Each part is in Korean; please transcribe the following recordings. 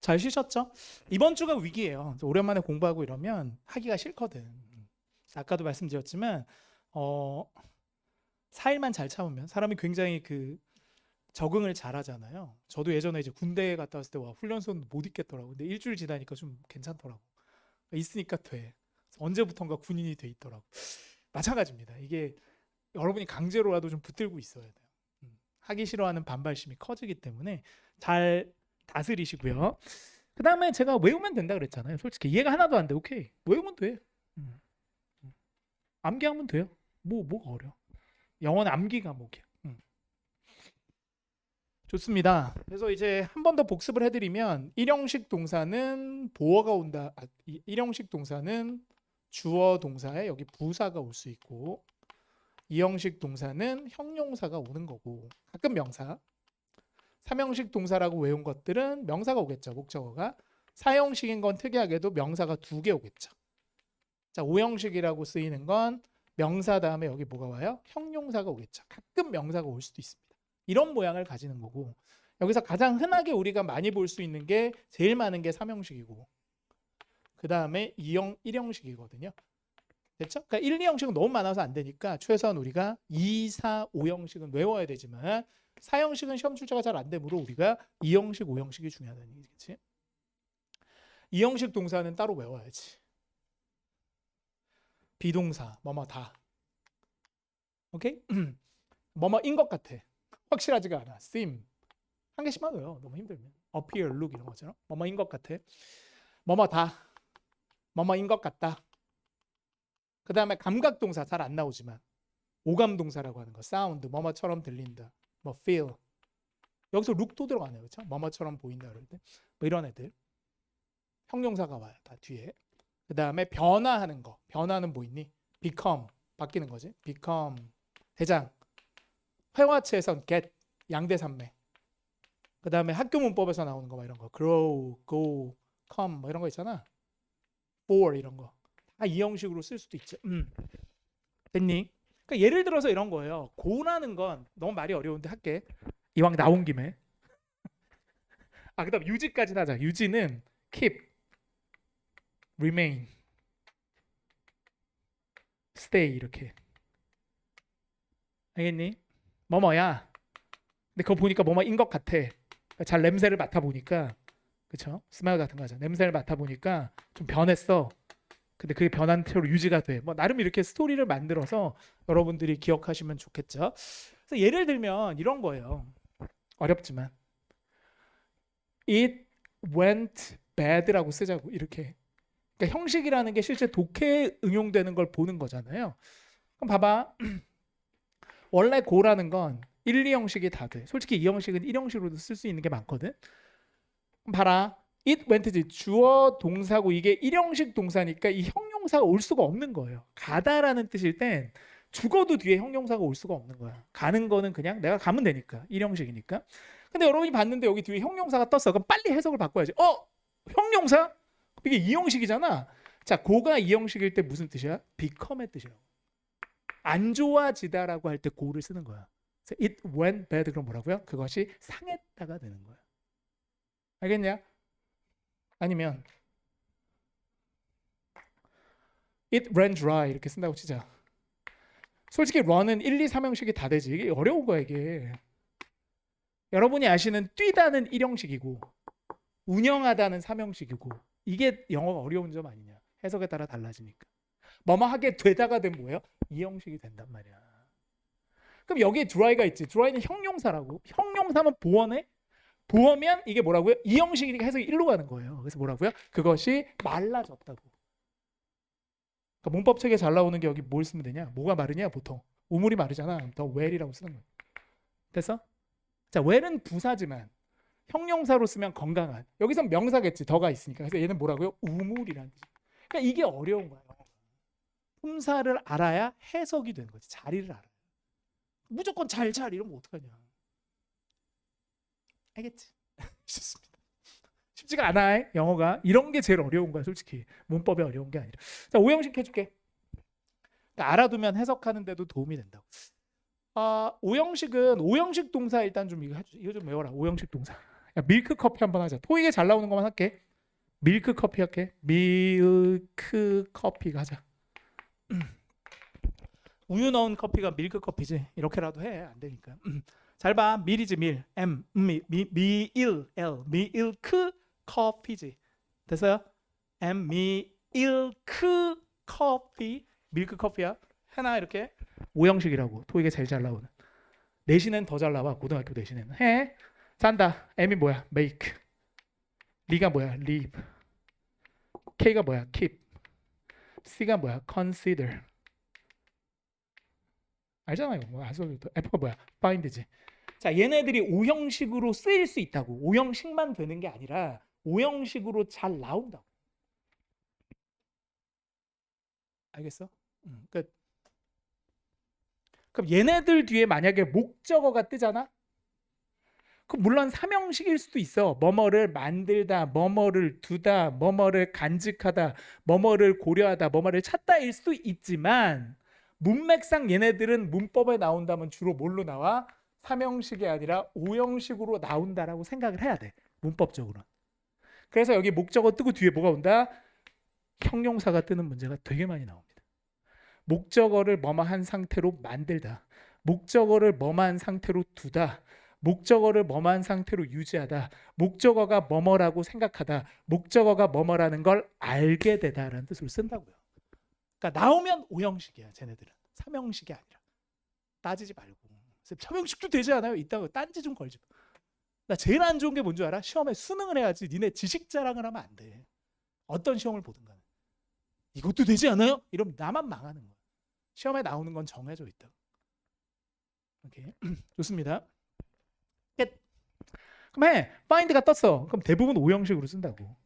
잘 쉬셨죠? 이번 주가 위기예요. 오랜만에 공부하고 이러면 하기가 싫거든. 아까도 말씀드렸지만 4일만 잘 참으면 사람이 굉장히 적응을 잘하잖아요. 저도 예전에 이제 군대에 갔다 왔을 때 와 훈련소는 못 있겠더라고. 근데 일주일 지나니까 좀 괜찮더라고. 있으니까 돼. 언제부턴가 군인이 돼 있더라고. 마찬가지입니다. 이게 여러분이 강제로라도 좀 붙들고 있어야 돼요. 하기 싫어하는 반발심이 커지기 때문에 잘 다스리시고요. 그 다음에 제가 외우면 된다 그랬잖아요. 솔직히 이해가 하나도 안 돼. 오케이. 외우면 돼. 음. 암기하면 돼요. 뭐가 어려. 영어는 암기 과목이야. 좋습니다. 그래서 이제 한 번 더 복습을 해드리면 일형식 동사는 보어가 온다. 일형식 동사는 주어 동사에 여기 부사가 올 수 있고 이형식 동사는 형용사가 오는 거고 가끔 명사. 삼형식 동사라고 외운 것들은 명사가 오겠죠. 목적어가. 사형식인 건 특이하게도 명사가 2개 오겠죠. 자, 오형식이라고 쓰이는 건 명사 다음에 여기 뭐가 와요? 형용사가 오겠죠. 가끔 명사가 올 수도 있습니다. 이런 모양을 가지는 거고 여기서 가장 흔하게 우리가 많이 볼 수 있는 게 제일 많은 게 삼형식이고 그 다음에 1형식이거든요. 됐죠? 그러니까 1, 2형식은 너무 많아서 안 되니까 최소한 우리가 2, 4, 5형식은 외워야 되지만 4형식은 시험 출제가 잘 안 되므로 우리가 2형식, 5형식이 중요하다는 얘기겠지. 2형식 동사는 따로 외워야지. 비동사, 뭐뭐다. 오케이? 뭐뭐인 것 같아. 확실하지가 않아. seem. 한 개씩만 외워. 너무 힘들면. appear, look 이런 거처럼. 뭐뭐인 것 같아. 뭐뭐다. 뭐뭐인 것 같다. 그 다음에 감각동사 잘 안 나오지만 오감동사라고 하는 거. sound, 뭐뭐처럼 들린다. 뭐 feel. 여기서 look도 들어가네요. 그렇죠? 뭐뭐처럼 보인다 그럴 때. 뭐 이런 애들. 형용사가 와요. 다 뒤에. 그 다음에 변화하는 거. 변화는 뭐 있니? become. 바뀌는 거지. become. 대장. 회화체에선 get. 양대산맥. 그 다음에 학교 문법에서 나오는 거 막 이런 거. grow, go, come 뭐 이런 거 있잖아. for 이런 거. 다 이 형식으로 쓸 수도 있죠. 됐니? 그러니까 예를 들어서 이런 거예요. go라는 건 너무 말이 어려운데 할게. 이왕 나온 김에. 그다음 유지까지 하자. 유지는 keep, remain, stay 이렇게. 알겠니? 뭐뭐야. 근데 그거 보니까 뭐뭐인 것 같아. 잘 냄새를 맡아보니까 그쵸? 스멜 같은 거죠. 냄새를 맡아보니까 좀 변했어. 근데 그게 변한 채로 유지가 돼. 뭐 나름 이렇게 스토리를 만들어서 여러분들이 기억하시면 좋겠죠. 그래서 예를 들면 이런 거예요. 어렵지만 It went bad라고 쓰자고 이렇게. 그러니까 형식이라는 게 실제 독해에 응용되는 걸 보는 거잖아요. 그럼 봐봐. 원래 고라는 건 1, 2형식이 다 돼. 솔직히 2형식은 1형식으로도 쓸 수 있는 게 많거든. 그럼 봐라. it went지 주어 동사고 이게 1형식 동사니까 이 형용사가 올 수가 없는 거예요. 가다라는 뜻일 땐 죽어도 뒤에 형용사가 올 수가 없는 거야. 가는 거는 그냥 내가 가면 되니까 1형식이니까. 근데 여러분이 봤는데 여기 뒤에 형용사가 떴어. 그럼 빨리 해석을 바꿔야지. 형용사? 이게 2형식이잖아. 자, 고가 2형식일 때 무슨 뜻이야? become의 뜻이라고. 안 좋아지다라고 할 때 고를 쓰는 거야. it went bad 그럼 뭐라고요? 그것이 상했다가 되는 거야. 알겠냐? 아니면 it ran dry 이렇게 쓴다고 치자. 솔직히 run은 1, 2, 3형식이 다 되지. 이게 어려운 거야 이게. 여러분이 아시는 뛰다는 1형식이고 운영하다는 3형식이고 이게 영어가 어려운 점 아니냐. 해석에 따라 달라지니까. 뭐뭐 하게 되다가 된 뭐예요? 2형식이 된단 말이야. 그럼 여기에 dry가 있지. dry는 형용사라고. 형용사면 보어네? 보어면 이게 뭐라고요? 2형식이니까 해석이 1로 가는 거예요. 그래서 뭐라고요? 그것이 말라졌다고. 그러니까 문법 책에 잘 나오는 게 여기 뭘 쓰면 되냐? 뭐가 마르냐 보통. 우물이 마르잖아. 더 well이라고 쓰는 거야. 됐어? 자, well은 부사지만 형용사로 쓰면 건강한. 여기선 명사겠지. 더가 있으니까. 그래서 얘는 뭐라고요? 우물이라는 뜻. 그러니까 이게 어려운 거야. 품사를 알아야 해석이 되는 거지. 자리를 알아. 무조건 잘 이러면 어떡하냐. 알겠지? 좋습니다. 쉽지가 않아. 영어가. 이런 게 제일 어려운 거야. 솔직히. 문법이 어려운 게 아니라. 자, 5형식 해줄게. 그러니까 알아두면 해석하는 데도 도움이 된다고. 5형식은 5형식 동사 일단 좀 이거 좀 외워라. 5형식 동사. 야, 밀크 커피 한번 하자. 토익에 잘 나오는 것만 할게. 밀크 커피 할게. 밀크 커피 가자. 우유 넣은 커피가 밀크 커피지. 이렇게라도 해. 안 되니까. 잘 봐. 밀이지 밀. M 밀 L 밀크 커피지. 됐어요? M 밀크 커피. 밀크 커피야. 하나 이렇게 오형식이라고. 토익에 제일 잘 나오는. 내신은 더 잘 나와. 고등학교 내신에는. 해. 잔다. M이 뭐야? make. L가 뭐야? leave. K가 뭐야? keep. C가 뭐야? consider. 알잖아 이거. 뭐 F가 뭐야? find지. 자, 얘네들이 오형식으로 쓰일 수 있다고. 오형식만 되는 게 아니라 오형식으로 잘 나온다고. 알겠어? 끝. 그럼 얘네들 뒤에 만약에 목적어가 뜨잖아? 그럼 물론 삼형식일 수도 있어. 뭐뭐를 만들다, 뭐뭐를 두다, 뭐뭐를 간직하다, 뭐뭐를 고려하다, 뭐뭐를 찾다일 수도 있지만 문맥상 얘네들은 문법에 나온다면 주로 뭘로 나와? 삼형식이 아니라 오형식으로 나온다라고 생각을 해야 돼. 문법적으로. 그래서 여기 목적어 뜨고 뒤에 뭐가 온다? 형용사가 뜨는 문제가 되게 많이 나옵니다. 목적어를 뭐뭐한 상태로 만들다. 목적어를 뭐뭐한 상태로 두다. 목적어를 뭐뭐한 상태로 유지하다. 목적어가 뭐뭐라고 생각하다. 목적어가 뭐뭐라는 걸 알게 되다라는 뜻으로 쓴다고요. 그러니까 나오면 오형식이야. 쟤네들은. 삼형식이 아니라. 따지지 말고. 삼형식도 되지 않아요? 이따가 딴지 좀 걸지. 나 제일 안 좋은 게 뭔 줄 알아? 시험에 수능을 해야지. 니네 지식 자랑을 하면 안 돼. 어떤 시험을 보든 간에. 이것도 되지 않아요? 이러면 나만 망하는 거야. 시험에 나오는 건 정해져 있다. 오케이. 좋습니다. 끝. 그럼 해. find가 떴어. 그럼 대부분 오형식으로 쓴다고.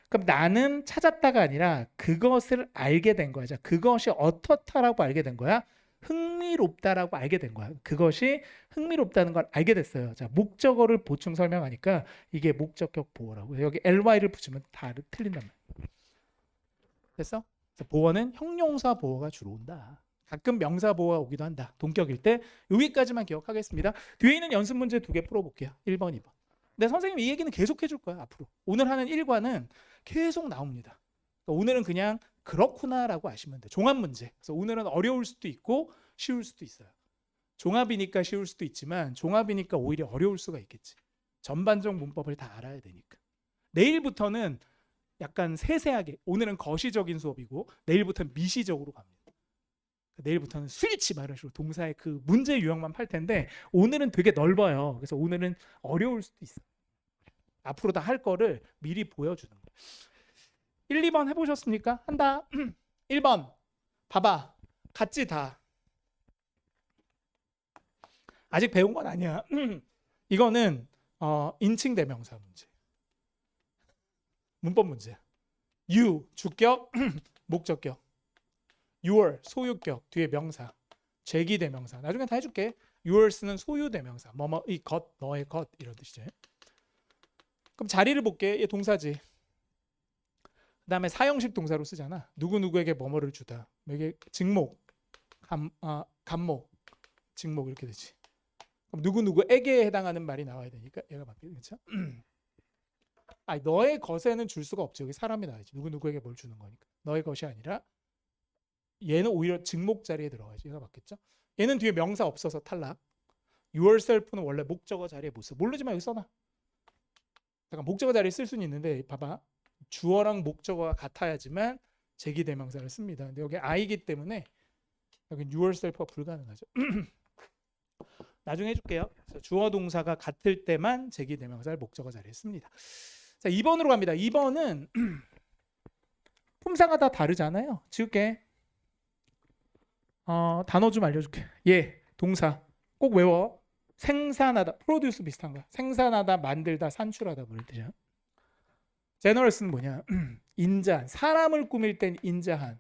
그럼 나는 찾았다가 아니라 그것을 알게 된 거야. 자, 그것이 어떻다라고 알게 된 거야? 흥미롭다라고 알게 된 거야. 그것이 흥미롭다는 걸 알게 됐어요. 자, 목적어를 보충 설명하니까 이게 목적격 보어라고. 여기 ly를 붙이면 다 틀린단 말이야. 됐어? 보어는 형용사 보어가 주로 온다. 가끔 명사 보어가 오기도 한다. 동격일 때 여기까지만 기억하겠습니다. 뒤에 있는 연습 문제 2개 풀어볼게요. 1번, 2번. 근데 선생님 이 얘기는 계속 해줄 거야. 앞으로. 오늘 하는 1과는 계속 나옵니다. 그러니까 오늘은 그냥 그렇구나라고 아시면 돼. 종합 문제. 그래서 오늘은 어려울 수도 있고 쉬울 수도 있어요. 종합이니까 쉬울 수도 있지만 종합이니까 오히려 어려울 수가 있겠지. 전반적 문법을 다 알아야 되니까. 내일부터는 약간 세세하게, 오늘은 거시적인 수업이고 내일부터는 미시적으로 갑니다. 내일부터는 스위치 막 이런 식으로 동사의 그 문제 유형만 팔 텐데 오늘은 되게 넓어요. 그래서 오늘은 어려울 수도 있어. 앞으로 다 할 거를 미리 보여주는 거예요. 1, 2번 해보셨습니까? 한다. 1번 봐봐. 같지 다. 아직 배운 건 아니야. 이거는 인칭 대명사 문제. 문법 문제. you 주격, 목적격. your 소유격 뒤에 명사. 제기 대명사. 나중에 다 해줄게. yours는 소유 대명사. 뭐뭐 이 것, 너의 것 이런 뜻이죠. 그럼 자리를 볼게. 얘 동사지. 그다음에 사형식 동사로 쓰잖아. 누구 누구에게 뭐뭐를 주다. 이게 직목, 간목, 직목 이렇게 되지. 그럼 누구 누구에게 해당하는 말이 나와야 되니까 얘가 맞게 그렇죠? 아니 너의 것에는 줄 수가 없지. 여기 사람이 나와야지. 누구 누구에게 뭘 주는 거니까. 너의 것이 아니라 얘는 오히려 직목 자리에 들어가야지. 얘가 맞겠죠? 얘는 뒤에 명사 없어서 탈락. yourself는 원래 목적어 자리에 못 써. 모르지만 여기 써놔. 잠깐 목적어 자리에 쓸 수는 있는데 봐봐. 주어랑 목적어가 같아야지만 제기대명사를 씁니다. 근데 여기 I이기 때문에 여기 yourself가 불가능하죠. 나중에 해줄게요. 그래서 주어 동사가 같을 때만 제기대명사를 목적어 자리에 씁니다. 자, 2번으로 갑니다. 2번은 품사가 다 다르잖아요. 지울게. 단어 좀 알려줄게. 예, 동사 꼭 외워. 생산하다, 프로듀스 비슷한 거야. 생산하다, 만들다, 산출하다 뭐 이런 뜻이야. 제너럴스는 뭐냐? 인자한, 사람을 꾸밀 땐 인자한,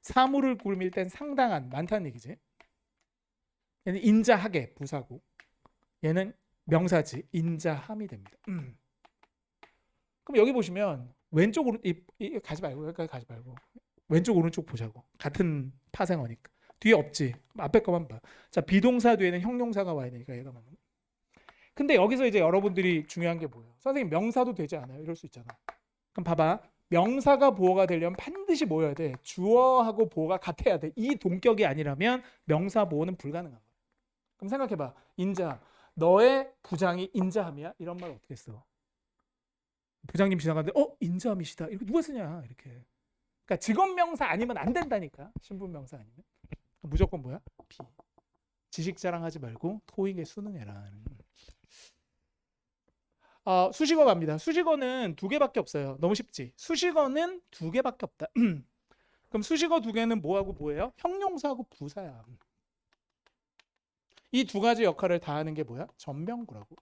사물을 꾸밀 땐 상당한, 많다는 얘기지. 얘는 인자하게 부사고, 얘는 명사지, 인자함이 됩니다. 그럼 여기 보시면 왼쪽 오른 가지 말고 여기까지 가지 말고 왼쪽 오른쪽 보자고. 같은 파생어니까. 뒤에 없지. 앞에 거만 봐. 자, 비동사 뒤에는 형용사가 와야 되니까 얘가 맞는. 근데 여기서 이제 여러분들이 중요한 게 뭐예요? 선생님 명사도 되지 않아요? 이럴 수 있잖아. 그럼 봐봐. 명사가 보어가 되려면 반드시 뭐여야 돼? 주어하고 보어가 같아야 돼. 이 동격이 아니라면 명사 보어는 불가능한 거야. 그럼 생각해봐. 인자. 너의 부장이 인자함이야? 이런 말 어떻게 써? 부장님 지나가는데 인자함이시다. 이렇게 누가 쓰냐? 이렇게. 그러니까 직업명사 아니면 안 된다니까. 신분명사 아니면. 무조건 뭐야? 비. 지식 자랑하지 말고 토익에 수능해라. 수식어 갑니다. 수식어는 두 개밖에 없어요. 너무 쉽지? 수식어는 두 개밖에 없다. 그럼 수식어 두 개는 뭐하고 뭐예요? 형용사하고 부사야. 이 두 가지 역할을 다 하는 게 뭐야? 전명구라고.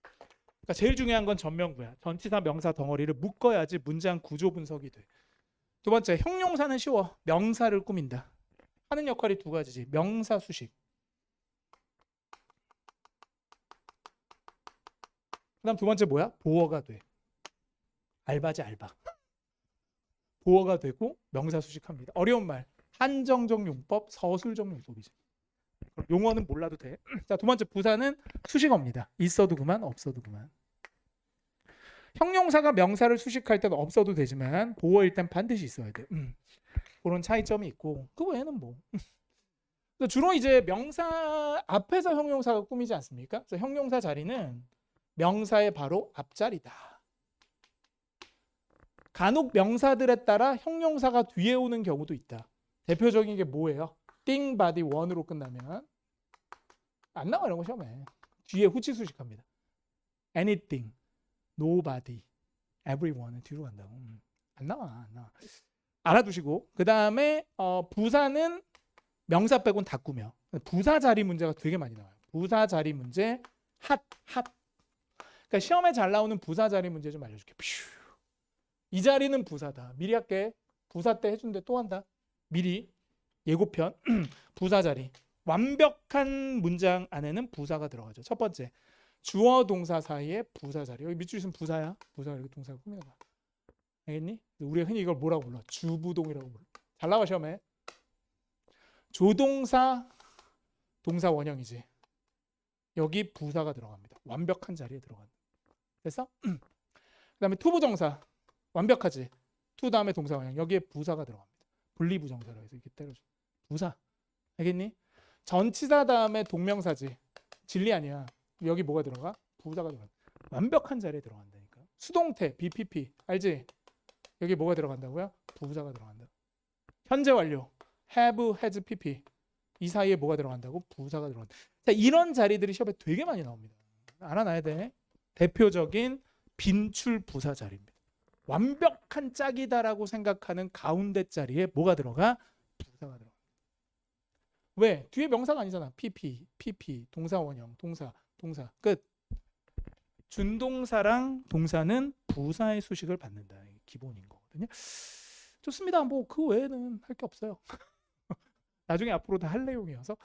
그러니까 제일 중요한 건 전명구야. 전치사 명사 덩어리를 묶어야지 문장 구조 분석이 돼. 두 번째, 형용사는 쉬워. 명사를 꾸민다. 하는 역할이 두 가지지. 명사 수식. 그다음 두 번째 뭐야? 보어가 돼. 알바지 알바. 보어가 되고 명사 수식합니다. 어려운 말. 한정적 용법, 서술적 용법이지. 용어는 몰라도 돼. 자, 두 번째 부사는 수식어입니다. 있어도 그만, 없어도 그만. 형용사가 명사를 수식할 때는 없어도 되지만 보어일 땐 반드시 있어야 돼. 그런 차이점이 있고 그 외에는 뭐. 주로 이제 명사 앞에서 형용사가 꾸미지 않습니까? 그래서 형용사 자리는 명사의 바로 앞자리다. 간혹 명사들에 따라 형용사가 뒤에 오는 경우도 있다. 대표적인 게 뭐예요? thing, body, one으로 끝나면 안 나와 이런 거 시험에. 뒤에 후치 수식합니다. anything, nobody, everyone은 뒤로 간다고. 안 나와. 알아두시고 그 다음에 부사는 명사 빼곤 다 꾸며. 부사 자리 문제가 되게 많이 나와요. 부사 자리 문제 핫. 그러니까 시험에 잘 나오는 부사 자리 문제 좀 알려줄게. 이 자리는 부사다. 미리 할게. 부사 때 해준대 또 한다. 미리 예고편 부사 자리. 완벽한 문장 안에는 부사가 들어가죠. 첫 번째, 주어 동사 사이에 부사 자리. 여기 밑줄 있으면 부사야. 부사가 이렇게 동사가 꾸미는 거야. 알겠니? 우리가 흔히 이걸 뭐라고 불러? 주부동이라고 불러. 잘 나와 시험에. 조동사 동사 원형이지. 여기 부사가 들어갑니다. 완벽한 자리에 들어간다. 됐어? 그다음에 투부정사 완벽하지. 투 다음에 동사 원형. 여기에 부사가 들어갑니다. 분리부정사로 해서 이렇게 때려줘. 부사. 알겠니? 전치사 다음에 동명사지. 진리 아니야. 여기 뭐가 들어가? 부사가 들어가. 완벽한 자리에 들어간다니까. 수동태 BPP 알지? 여기 뭐가 들어간다고요? 부사가 들어간다. 현재 완료 have, has, pp 이 사이에 뭐가 들어간다고? 부사가 들어간다. 자, 이런 자리들이 시험에 되게 많이 나옵니다. 알아놔야 돼. 대표적인 빈출 부사 자리입니다. 완벽한 짝이다라고 생각하는 가운데 자리에 뭐가 들어가? 부사가 들어가. 왜? 뒤에 명사가 아니잖아. pp, 동사 원형, 동사 끝. 준동사랑 동사는 부사의 수식을 받는다. 이게 기본인 거거든요. 좋습니다. 뭐 그 외에는 할 게 없어요. 나중에 앞으로 다 할 내용이어서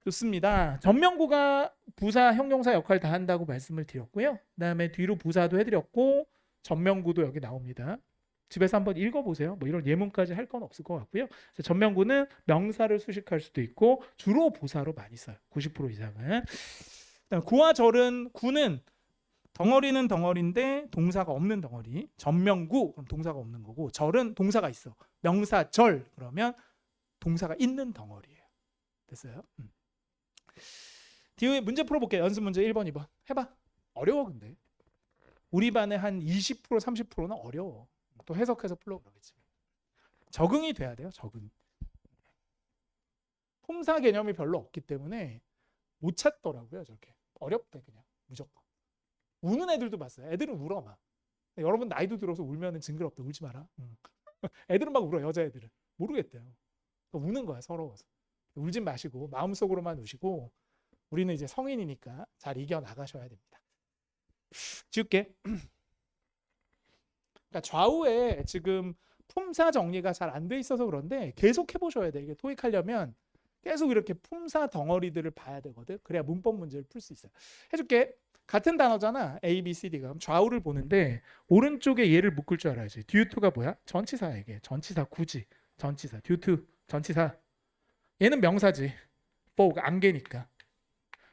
좋습니다. 전명구가 부사, 형용사 역할 다 한다고 말씀을 드렸고요. 그다음에 뒤로 부사도 해드렸고 전명구도 여기 나옵니다. 집에서 한번 읽어보세요. 뭐 이런 예문까지 할 건 없을 것 같고요. 전명구는 명사를 수식할 수도 있고 주로 부사로 많이 써요. 90% 이상은. 구와 절은 구는 덩어리는 덩어리인데 동사가 없는 덩어리. 전명구 그럼 동사가 없는 거고 절은 동사가 있어. 명사 절 그러면 동사가 있는 덩어리예요. 됐어요? 뒤에 문제 풀어볼게요. 연습 문제 1번, 2번. 해봐. 어려워 근데. 우리 반에 한 20% 30%는 어려워. 또 해석해서 풀러 그러겠지. 적응이 돼야 돼요. 적응. 폼사 개념이 별로 없기 때문에 못 찾더라고요. 저렇게. 어렵대 그냥. 무조건. 우는 애들도 봤어요. 애들은 울어 막. 여러분 나이도 들어서 울면은 징그럽다. 울지 마라. 애들은 막 울어. 여자애들은. 모르겠대요. 그러니까 우는 거야. 서러워서. 울지 마시고 마음속으로만 우시고 우리는 이제 성인이니까 잘 이겨나가셔야 됩니다. 지울게. 그러니까 좌우에 지금 품사 정리가 잘 안 돼 있어서 그런데 계속 해보셔야 돼. 이게 토익하려면 계속 이렇게 품사 덩어리들을 봐야 되거든. 그래야 문법 문제를 풀 수 있어요. 해줄게. 같은 단어잖아. A, B, C, D가. 좌우를 보는데 오른쪽에 얘를 묶을 줄 알아야지. due to가 뭐야? 전치사야 이게. 전치사 굳이. 전치사. due to. 전치사. 얘는 명사지. 뭐가 안개니까.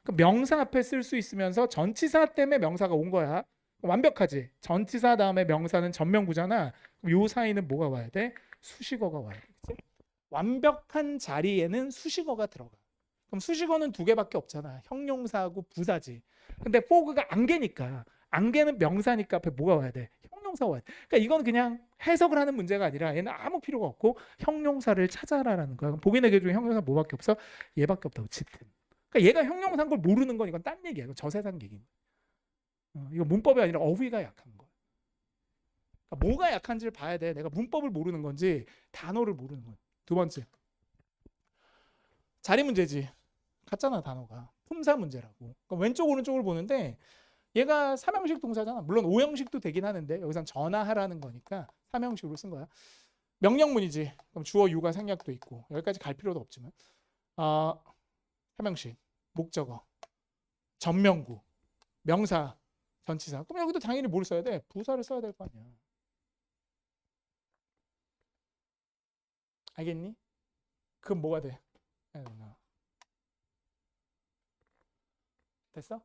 그 명사 앞에 쓸 수 있으면서 전치사 때문에 명사가 온 거야. 완벽하지. 전치사 다음에 명사는 전명구잖아. 그럼 요 사이는 뭐가 와야 돼? 수식어가 와야 돼. 그치? 완벽한 자리에는 수식어가 들어가. 그럼 수식어는 두 개밖에 없잖아. 형용사하고 부사지. 근데 for가 안개니까 안개는 명사니까 앞에 뭐가 와야 돼? 형용사가 와야 돼. 그러니까 이건 그냥 해석을 하는 문제가 아니라 얘는 아무 필요가 없고 형용사를 찾아라라는 거야. 복인의 계 중에 형용사 뭐밖에 없어? 얘밖에 없다고. 짙은. 그러니까 얘가 형용사인 걸 모르는 건 이건 딴 얘기야. 이건 저세상 얘기인 거야. 이거 문법이 아니라 어휘가 약한 거야. 그러니까 뭐가 약한지를 봐야 돼. 내가 문법을 모르는 건지 단어를 모르는 건지. 두 번째. 자리 문제지. 같잖아 단어가. 품사 문제라고. 그럼 왼쪽 오른쪽을 보는데 얘가 삼형식 동사잖아. 물론 오형식도 되긴 하는데 여기선 전화하라는 거니까 삼형식으로 쓴 거야. 명령문이지. 그럼 주어 유가 생략도 있고 여기까지 갈 필요도 없지만 삼형식, 목적어, 전명구, 명사, 전치사. 그럼 여기도 당연히 뭘 써야 돼? 부사를 써야 될 거 아니야. 알겠니? 그럼 뭐가 돼? 됐어?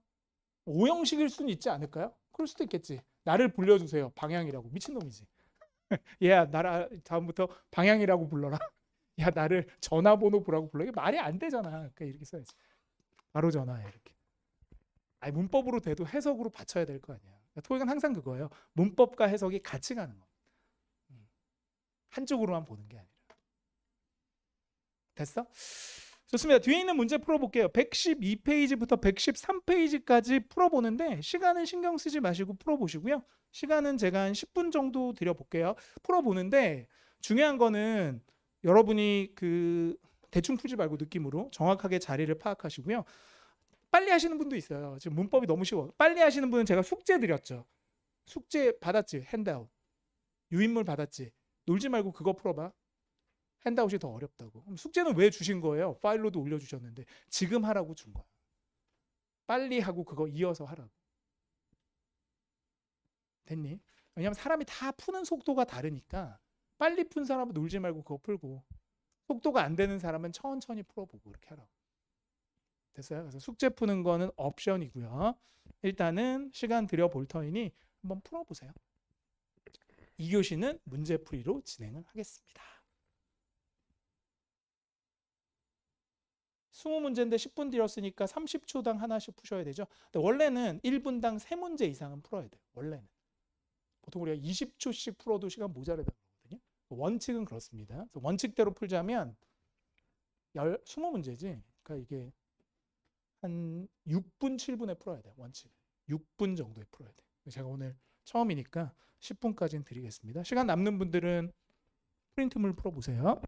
오형식일 수는 있지 않을까요? 그럴 수도 있겠지. 나를 불려주세요. 방향이라고. 미친놈이지. 얘야 나를 다음부터 방향이라고 불러라. 야 나를 전화번호 보라고 불러. 이게 말이 안 되잖아. 그러니까 이렇게 써야지. 바로 전화해 이렇게. 아니 문법으로 돼도 해석으로 받쳐야 될 거 아니야. 그러니까 토익은 항상 그거예요. 문법과 해석이 같이 가는 거. 한쪽으로만 보는 게 아니라. 됐어? 좋습니다. 뒤에 있는 문제 풀어볼게요. 112페이지부터 113페이지까지 풀어보는데 시간은 신경 쓰지 마시고 풀어보시고요. 시간은 제가 한 10분 정도 드려볼게요. 풀어보는데 중요한 거는 여러분이 그 대충 풀지 말고 느낌으로 정확하게 자리를 파악하시고요. 빨리 하시는 분도 있어요. 지금 문법이 너무 쉬워. 빨리 하시는 분은 제가 숙제 드렸죠. 숙제 받았지? 핸드아웃. 유인물 받았지? 놀지 말고 그거 풀어봐. 핸드아웃이 더 어렵다고. 그럼 숙제는 왜 주신 거예요? 파일로도 올려주셨는데 지금 하라고 준 거야. 빨리 하고 그거 이어서 하라고. 됐니? 왜냐면 사람이 다 푸는 속도가 다르니까 빨리 푼 사람은 놀지 말고 그거 풀고 속도가 안 되는 사람은 천천히 풀어보고 이렇게 하라고. 됐어요? 그래서 숙제 푸는 거는 옵션이고요. 일단은 시간 들여볼 터이니 한번 풀어보세요. 2교시는 문제풀이로 진행을 하겠습니다. 20문제인데 10분 드렸으니까 30초당 하나씩 푸셔야 되죠. 근데 원래는 1분당 3문제 이상은 풀어야 돼요. 원래는. 보통 우리가 20초씩 풀어도 시간 모자라다 그러거든요. 원칙은 그렇습니다. 그래서 원칙대로 풀자면 20문제지. 그러니까 이게 한 6분, 7분에 풀어야 돼요. 원칙. 6분 정도에 풀어야 돼요. 제가 오늘 처음이니까 10분까지는 드리겠습니다. 시간 남는 분들은 프린트물 풀어보세요.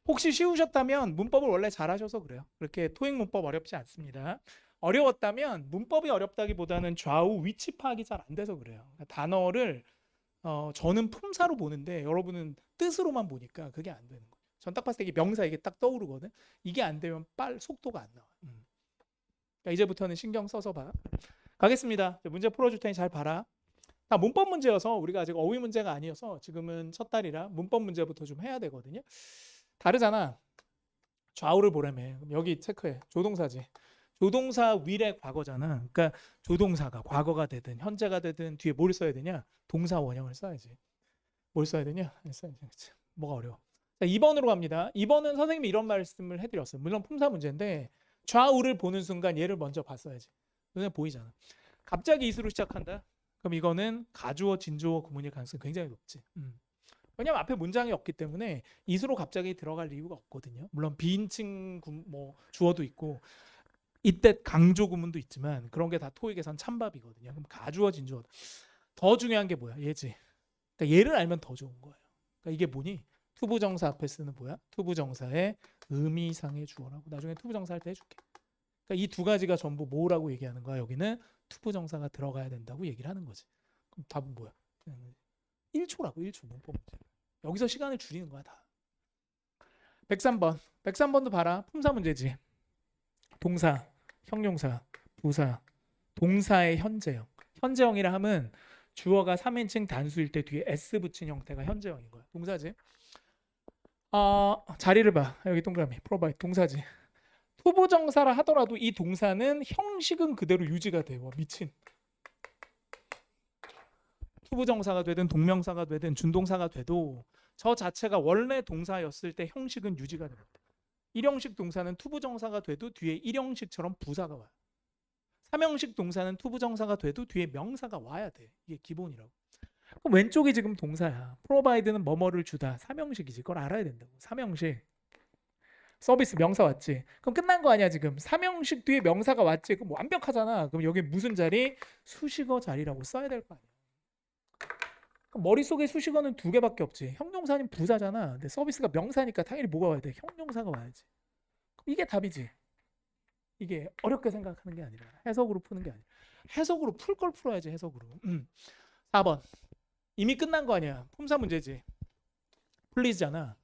혹시 쉬우셨다면 문법을 원래 잘하셔서 그래요. 그렇게 토익 문법 어렵지 않습니다. 어려웠다면 문법이 어렵다기보다는 좌우 위치 파악이 잘 안 돼서 그래요. 단어를 저는 품사로 보는데 여러분은 뜻으로만 보니까 그게 안 되는 거예요. 전 딱 봤을 때 이게 명사 이게 딱 떠오르거든. 이게 안 되면 속도가 안 나와. 그러니까 이제부터는 신경 써서 봐. 가겠습니다. 문제 풀어줄 테니 잘 봐라. 다 문법 문제여서 우리가 아직 어휘 문제가 아니어서 지금은 첫 달이라 문법 문제부터 좀 해야 되거든요. 다르잖아. 좌우를 보라며. 그럼 여기 체크해. 조동사지. 조동사 위의 과거잖아. 그러니까 조동사가 과거가 되든 현재가 되든 뒤에 뭘 써야 되냐? 동사 원형을 써야지. 뭘 써야 되냐? 써야지. 그치. 뭐가 어려워. 자, 2번으로 갑니다. 2번은 선생님이 이런 말씀을 해드렸어요. 물론 품사 문제인데 좌우를 보는 순간 얘를 먼저 봤어야지. 눈에 보이잖아. 갑자기 이수로 시작한다? 그럼 이거는 가주어, 진주어 구문일 가능성이 굉장히 높지. 왜냐면 앞에 문장이 없기 때문에 이수로 갑자기 들어갈 이유가 없거든요. 물론 비인칭 뭐 주어도 있고 이때 강조 구문도 있지만 그런 게 다 토익에선 찬밥이거든요. 그럼 가주어, 진주어. 더 중요한 게 뭐야? 얘지. 그러니까 얘를 알면 더 좋은 거예요. 그러니까 이게 뭐니? 투부정사 앞에 쓰는 뭐야? 투부정사의 의미상의 주어라고. 나중에 투부정사 할 때 해줄게. 그러니까 이 두 가지가 전부 뭐라고 얘기하는 거야? 여기는 투부정사가 들어가야 된다고 얘기를 하는 거지. 그럼 답은 뭐야? 1초라고 1초 문법 문제. 여기서 시간을 줄이는 거야 다. 103번. 103번도 봐라. 품사 문제지. 동사, 형용사, 부사, 동사의 현재형. 현재형이라 하면 주어가 3인칭 단수일 때 뒤에 s 붙인 형태가 현재형인 거야. 동사지. 자리를 봐. 여기 동그라미. provide 동사지. 투부정사라 하더라도 이 동사는 형식은 그대로 유지가 돼요. 미친. 투부정사가 되든 동명사가 되든 준동사가 돼도 저 자체가 원래 동사였을 때 형식은 유지가 됩니다. 일형식 동사는 투부정사가 돼도 뒤에 일형식처럼 부사가 와요. 삼형식 동사는 투부정사가 돼도 뒤에 명사가 와야 돼. 이게 기본이라고. 그럼 왼쪽이 지금 동사야. provide는 뭐뭐를 주다. 삼형식이지. 그걸 알아야 된다고. 삼형식. 서비스 명사 왔지. 그럼 끝난 거 아니야 지금. 삼형식 뒤에 명사가 왔지. 그럼 완벽하잖아. 그럼 여기 무슨 자리? 수식어 자리라고 써야 될 거 아니야. 머릿속에 수식어는 두 개밖에 없지. 형용사는 부사잖아. 근데 서비스가 명사니까 당연히 뭐가 와야 돼? 형용사가 와야지. 그럼 이게 답이지. 이게 어렵게 생각하는 게 아니라 해석으로 푸는 게 아니라 해석으로 풀 걸 풀어야지. 해석으로. 4번. 이미 끝난 거 아니야. 품사 문제지. 플리즈잖아.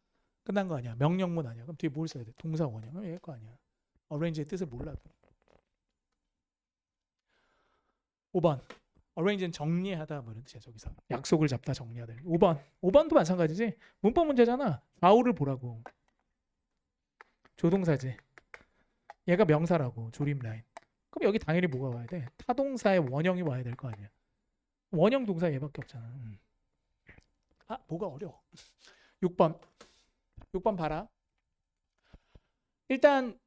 끝난 거 아니야. 명령문 아니야. 그럼 뒤에 뭘 써야 돼? 동사 원형. 그럼 얘일 거 아니야. arrange의 뜻을 몰라도. 5번. arrange는 정리하다 뭐 이런 뜻이야. 저기서 약속을 잡다 정리하다. 5번도 마찬가지지. 문법 문제잖아. 좌우를 보라고. 조동사지. 얘가 명사라고. 조림 라인. 그럼 여기 당연히 뭐가 와야 돼? 타동사의 원형이 와야 될 거 아니야. 원형 동사 얘밖에 없잖아. 뭐가 어려워. 6번 봐라. 일단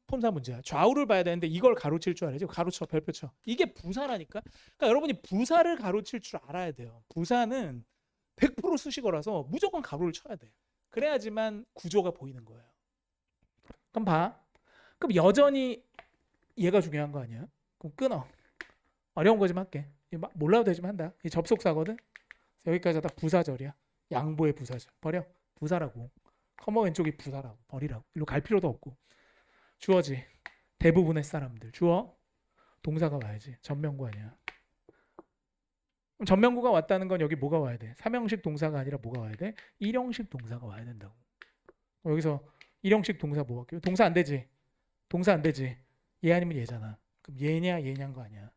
품사 문제야. 좌우를 봐야 되는데 이걸 가로칠 줄 알아야지. 가로쳐, 별표 쳐. 이게 부사라니까. 그러니까 여러분이 부사를 가로칠 줄 알아야 돼요. 부사는 100% 수식어라서 무조건 가로를 쳐야 돼. 그래야지만 구조가 보이는 거예요. 그럼 봐. 그럼 여전히 얘가 중요한 거 아니야? 그럼 끊어. 어려운 거 좀 할게. 몰라도 되지만 한다. 이 접속사거든. 여기까지 다 부사절이야. 양보의 부사절. 버려. 부사라고. 커머 왼쪽이 부사라고. 버리라고. 일로 갈 필요도 없고. 주어지. 대부분의 사람들. 주어. 동사가 와야지. 전명구 아니야. 그럼 전명구가 왔다는 건 여기 뭐가 와야 돼? 삼형식 동사가 아니라 뭐가 와야 돼? 일형식 동사가 와야 된다고. 여기서 일형식 동사 뭐 할게요? 동사 안 되지. 동사 안 되지. 얘 아니면 얘잖아. 그럼 얘냐 얘냐인 거 아니야.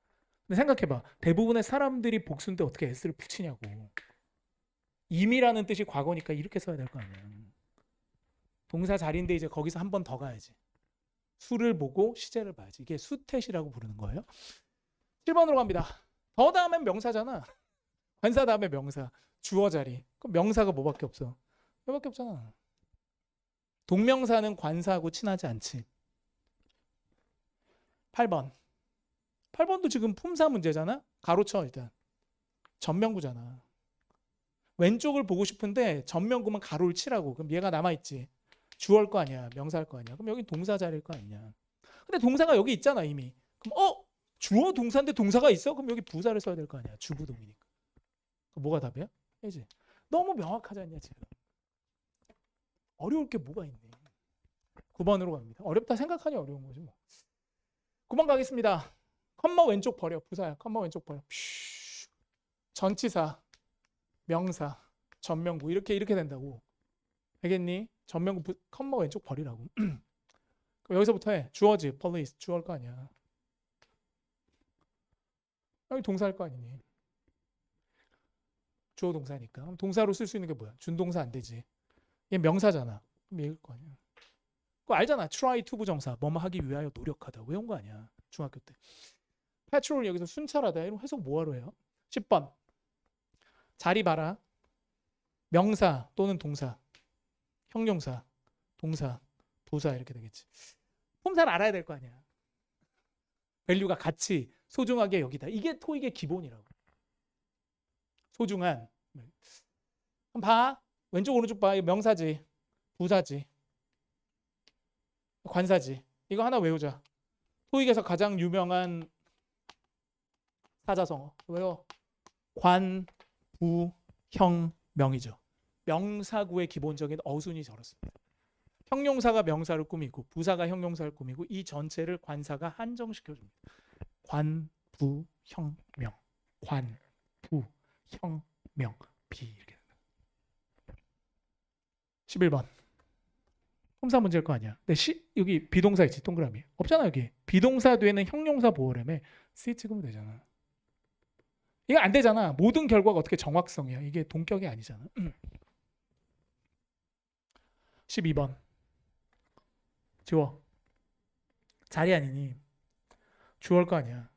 근데 생각해봐. 대부분의 사람들이 복수인데 어떻게 s를 붙이냐고. 임이라는 뜻이 과거니까 이렇게 써야 될 거 아니야. 동사 자리인데 이제 거기서 한 번 더 가야지. 수를 보고 시제를 봐야지. 이게 수태시라고 부르는 거예요. 7번으로 갑니다. 더 다음엔 명사잖아. 관사 다음에 명사. 주어 자리. 그럼 명사가 뭐밖에 없어? 이거밖에 없잖아. 동명사는 관사하고 친하지 않지. 8번. 8번도 지금 품사 문제잖아. 가로쳐 일단. 전명구잖아. 왼쪽을 보고 싶은데 전명구만 가로를 치라고. 그럼 얘가 남아있지. 주어일 거 아니야. 명사일 거 아니야. 그럼 여기 동사 자리일 거 아니냐. 근데 동사가 여기 있잖아 이미. 그럼 주어 동사인데 동사가 있어? 그럼 여기 부사를 써야 될 거 아니야. 주부동이니까. 뭐가 답이야? 그지? 너무 명확하지 않냐 지금. 어려울 게 뭐가 있니? 9번으로 갑니다. 어렵다 생각하니 어려운 거지 뭐. 9번 가겠습니다. 컴마 왼쪽 버려. 부사야. 컴마 왼쪽 버려. 전치사, 명사, 전명구 이렇게 된다고. 알겠니? 전명구 컴마 왼쪽 버리라고. 그럼 여기서부터 해. 주어지. police. 주어일 거 아니야. 여기 동사할 거 아니니? 주어 동사니까. 그럼 동사로 쓸 수 있는 게 뭐야? 준동사 안 되지. 얘 명사잖아. 그럼 얘일 거 아니야. 그거 알잖아. try to 부정사. 뭐뭐 하기 위하여 노력하다. 외운 거 아니야. 중학교 때. patrol 여기서 순찰하다. 이런 해석 뭐하러 해요? 10번. 자리 봐라. 명사 또는 동사. 형용사, 동사, 부사 이렇게 되겠지. 폼사를 알아야 될 거 아니야. 밸류가 같이 소중하게 여기다. 이게 토익의 기본이라고. 소중한. 그럼 봐. 왼쪽 오른쪽 봐. 이거 명사지. 부사지. 관사지. 이거 하나 외우자. 토익에서 가장 유명한 사자성어. 외워. 관, 부, 형, 명이죠. 명사구의 기본적인 어순이 저렇습니다. 형용사가 명사를 꾸미고 부사가 형용사를 꾸미고 이 전체를 관사가 한정시켜줍니다. 관, 부, 형, 명. 관, 부, 형, 명. 비 이렇게 된다. 11번. 폼사 문제일 거 아니야. 근데 여기 비동사 있지 동그라미. 없잖아 여기. 비동사 뒤에는 형용사 보호라며 C 찍으면 되잖아. 이거 안 되잖아. 모든 결과가 어떻게 정확성이야. 이게 동격이 아니잖아. 12번. 지워. 자리 아니니. 주어일 거 아니야.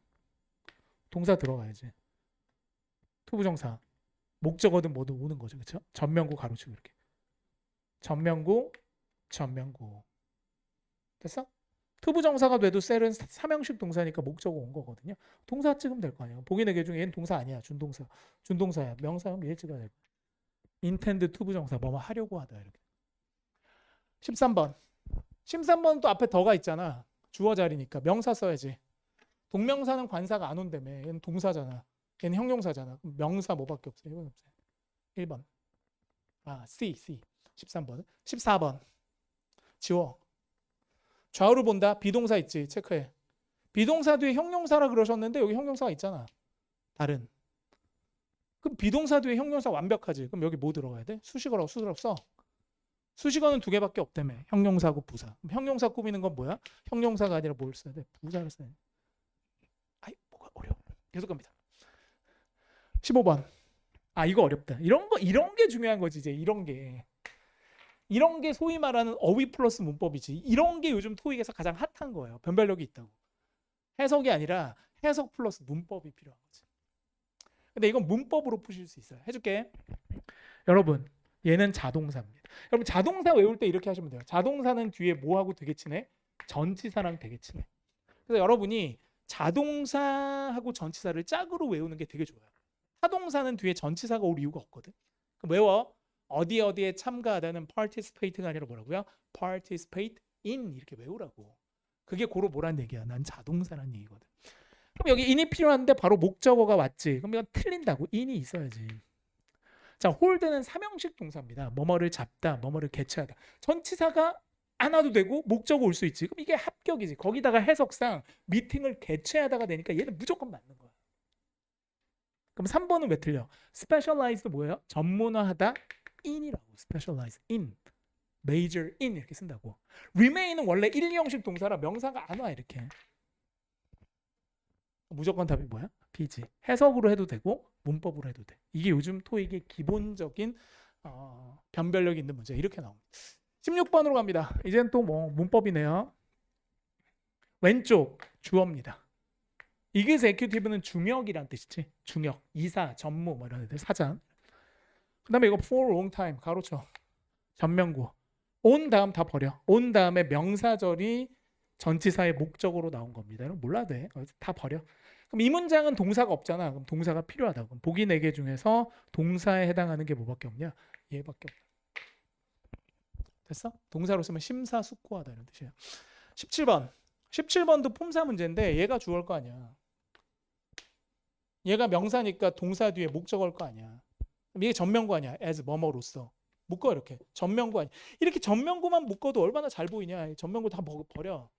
동사 들어가야지. 투부정사. 목적어든 뭐든 오는 거죠. 그렇죠? 전명구 가로치고 이렇게. 전명구, 전명구. 됐어? 투부정사가 돼도 셀은 삼형식 동사니까 목적어 온 거거든요. 동사 찍으면 될 거 아니야. 보기 4개 중에 얘는 동사 아니야. 준동사. 준동사야. 명사면 얘 찍어야 될 거야. intend 투부정사. 뭐뭐 하려고 하다 이렇게. 13번. 13번 또 앞에 더가 있잖아. 주어 자리니까 명사 써야지. 동명사는 관사가 안 온다며. 얘는 동사잖아. 얘는 형용사잖아. 그럼 명사 뭐밖에 없어. 이건 없어요. 1번. C. 13번. 14번. 지워. 좌우를 본다. 비동사 있지. 체크해. 비동사 뒤에 형용사라 그러셨는데 여기 형용사가 있잖아. 다른. 그럼 비동사 뒤에 형용사 완벽하지. 그럼 여기 뭐 들어가야 돼? 수식어라고 수식어 써. 수식어는 2개밖에 없다며. 형용사하고 부사. 형용사 꾸미는 건 뭐야? 형용사가 아니라 뭘 써야 돼? 부사를 써야 돼. 아이 뭐가 어려워. 계속 갑니다. 15번. 이거 어렵다. 이런 게 중요한 거지 이제. 이런 게 소위 말하는 어휘 플러스 문법이지. 이런 게 요즘 토익에서 가장 핫한 거예요. 변별력이 있다고. 해석이 아니라 해석 플러스 문법이 필요한 거지. 근데 이건 문법으로 푸실 수 있어요. 해줄게. 여러분 얘는 자동사입니다. 여러분 자동사 외울 때 이렇게 하시면 돼요. 자동사는 뒤에 뭐하고 되게 친해? 전치사랑 되게 친해. 그래서 여러분이 자동사하고 전치사를 짝으로 외우는 게 되게 좋아요. 타동사는 뒤에 전치사가 올 이유가 없거든. 그럼 외워. 어디에 참가하다는 participate가 아니라 뭐라고요? participate in 이렇게 외우라고. 그게 고로 뭐란 얘기야? 난 자동사란 얘기거든. 그럼 여기 in이 필요한데 바로 목적어가 왔지. 그럼 이건 틀린다고. in이 있어야지. 자, hold는 삼형식 동사입니다. 뭐뭐를 잡다, 뭐뭐를 개최하다. 전치사가 안 와도 되고 목적어 올 수 있지. 그럼 이게 합격이지. 거기다가 해석상 미팅을 개최하다가 되니까 얘는 무조건 맞는 거야. 그럼 3번은 왜 틀려? specialized 뭐예요? 전문화하다 in이라고. specialize in, major in 이렇게 쓴다고. remain은 원래 1형식 동사라 명사가 안 와 이렇게. 무조건 답이 뭐야? B지. 해석으로 해도 되고 문법으로 해도 돼. 이게 요즘 토익의 기본적인 변별력이 있는 문제. 이렇게 나옵니다. 16번으로 갑니다. 이제는 또 뭐 문법이네요. 왼쪽 주어입니다. executive는 중역이란 뜻이지. 중역, 이사, 전무 뭐 이런 애들, 사장. 그 다음에 이거 for long time 가로쳐. 전명구. on 다음 다 버려. on 다음에 명사절이 전치사의 목적으로 나온 겁니다. 이건 몰라도 돼. 다 버려. 그럼 이 문장은 동사가 없잖아. 그럼 동사가 필요하다. 그럼 보기 4개 중에서 동사에 해당하는 게 뭐밖에 없냐? 얘밖에 없다. 됐어? 동사로 쓰면 심사숙고하다 이런 뜻이야. 17번. 17번도 폼사 문제인데 얘가 주어일 거 아니야. 얘가 명사니까 동사 뒤에 목적어일 거 아니야. 이게 전명구 아니야. as 뭐뭐로서 묶어 이렇게. 전면구 아니. 이렇게 전면구만 묶어도 얼마나 잘 보이냐. 전면구 다 버려.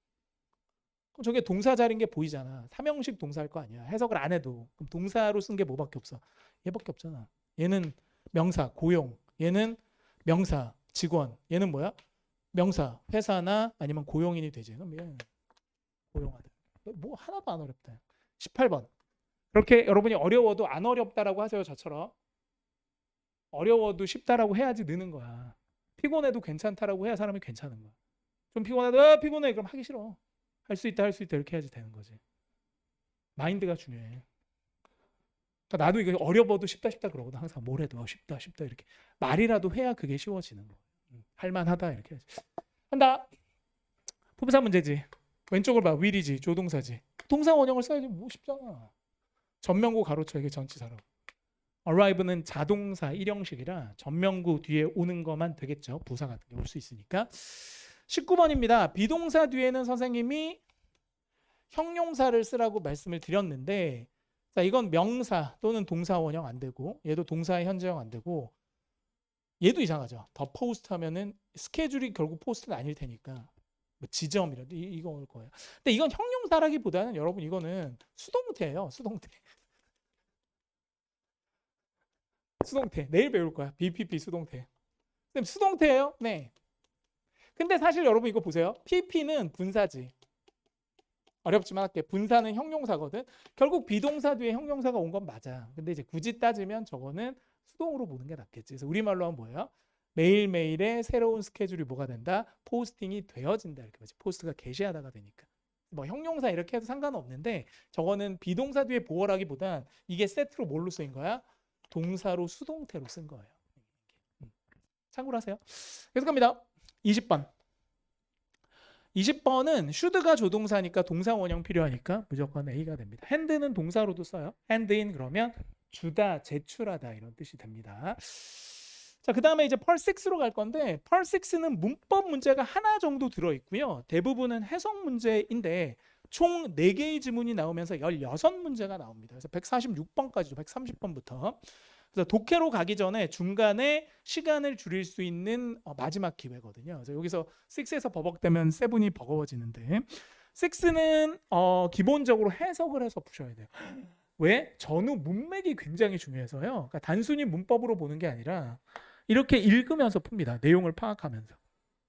그럼 저게 동사 자리인 게 보이잖아. 삼형식 동사일 거 아니야. 해석을 안 해도. 그럼 동사로 쓴 게 뭐밖에 없어? 얘밖에 없잖아. 얘는 명사, 고용. 얘는 명사, 직원. 얘는 뭐야? 명사, 회사나 아니면 고용인이 되지. 그럼 얘는 고용하다. 뭐 하나도 안 어렵다. 18번. 그렇게 여러분이 어려워도 안 어렵다라고 하세요. 저처럼. 어려워도 쉽다라고 해야지 느는 거야. 피곤해도 괜찮다라고 해야 사람이 괜찮은 거야. 좀 피곤하다. 피곤해. 그럼 하기 싫어. 할 수 있다, 할 수 있다 이렇게 해야지 되는 거지. 마인드가 중요해. 그러니까 나도 이거 어려워도 쉽다 쉽다 그러거든. 항상 뭘 해도 쉽다 쉽다 이렇게 말이라도 해야 그게 쉬워지는 거. 할만하다 이렇게 해야지. 한다. 부부사 문제지. 왼쪽을 봐. will이지. 조동사지. 동사 원형을 써야지. 뭐 쉽잖아. 전면구 가로쳐 이게 전치사라고. arrive는 자동사 일형식이라 전면구 뒤에 오는 것만 되겠죠. 부사 같은 게 올 수 있으니까. 19번입니다. 비동사 뒤에는 선생님이 형용사를 쓰라고 말씀을 드렸는데 자, 이건 명사 또는 동사 원형 안 되고 얘도 동사의 현재형 안 되고 얘도 이상하죠. 더 포스트 하면은 스케줄이 결국 포스트는 아닐 테니까 뭐 지점이라도 이거 올 거예요. 근데 이건 형용사라기보다는 여러분 이거는 수동태예요. 수동태. 수동태. 내일 배울 거야. BPP 수동태. 선생님 수동태예요? 네. 근데 사실 여러분 이거 보세요. PP는 분사지. 어렵지만 할게. 분사는 형용사거든. 결국 비동사 뒤에 형용사가 온 건 맞아. 근데 이제 굳이 따지면 저거는 수동으로 보는 게 낫겠지. 그래서 우리말로 하면 뭐예요? 매일매일의 새로운 스케줄이 뭐가 된다? 포스팅이 되어진다. 이렇게 말이지. 포스트가 게시하다가 되니까. 뭐 형용사 이렇게 해도 상관없는데 저거는 비동사 뒤에 보어라기보단 이게 세트로 뭘로 쓰인 거야? 동사로 수동태로 쓴 거예요. 참고로 하세요. 계속 갑니다. 20번. 20번은 should가 조동사니까 동사 원형 필요하니까 무조건 A가 됩니다. hand는 동사로도 써요. hand인 그러면 주다, 제출하다 이런 뜻이 됩니다. 자, 그 다음에 이제 part 6로 갈 건데 part 6는 문법 문제가 하나 정도 들어있고요. 대부분은 해석 문제인데 총 4개의 지문이 나오면서 16문제가 나옵니다. 그래서 146번까지도 130번부터 그래서 독해로 가기 전에 중간에 시간을 줄일 수 있는 마지막 기회거든요. 그래서 여기서 6에서 버벅대면 7이 버거워지는데 6는 기본적으로 해석을 해서 푸셔야 돼요. 왜? 전후 문맥이 굉장히 중요해서요. 그러니까 단순히 문법으로 보는 게 아니라 이렇게 읽으면서 풉니다. 내용을 파악하면서.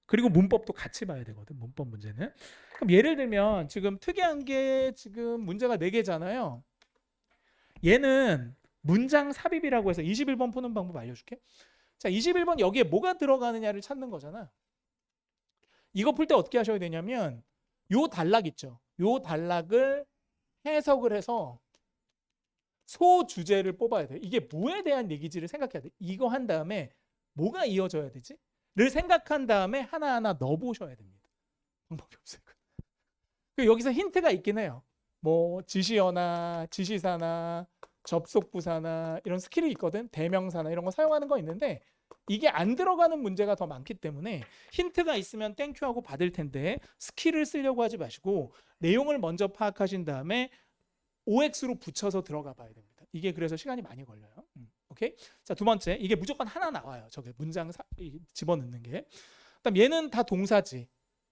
그리고 문법도 같이 봐야 되거든. 문법 문제는. 그럼 예를 들면 지금 특이한 게 지금 문제가 4개잖아요. 얘는 문장 삽입이라고 해서 21번 푸는 방법 알려줄게. 자, 21번 여기에 뭐가 들어가느냐를 찾는 거잖아. 이거 풀 때 어떻게 하셔야 되냐면 요 단락 있죠. 요 단락을 해석을 해서 소주제를 뽑아야 돼요. 이게 뭐에 대한 얘기지를 생각해야 돼. 이거 한 다음에 뭐가 이어져야 되지? 를 생각한 다음에 하나하나 넣어보셔야 됩니다. 방법이 없어요. 여기서 힌트가 있긴 해요. 뭐 지시어나 지시사나 접속부사나 이런 스킬이 있거든. 대명사나 이런 거 사용하는 거 있는데 이게 안 들어가는 문제가 더 많기 때문에 힌트가 있으면 땡큐하고 받을 텐데 스킬을 쓰려고 하지 마시고 내용을 먼저 파악하신 다음에 OX로 붙여서 들어가 봐야 됩니다. 이게 그래서 시간이 많이 걸려요. 오케이? 자, 두 번째. 이게 무조건 하나 나와요. 저게 문장 집어넣는 게. 그다음 얘는 다 동사지.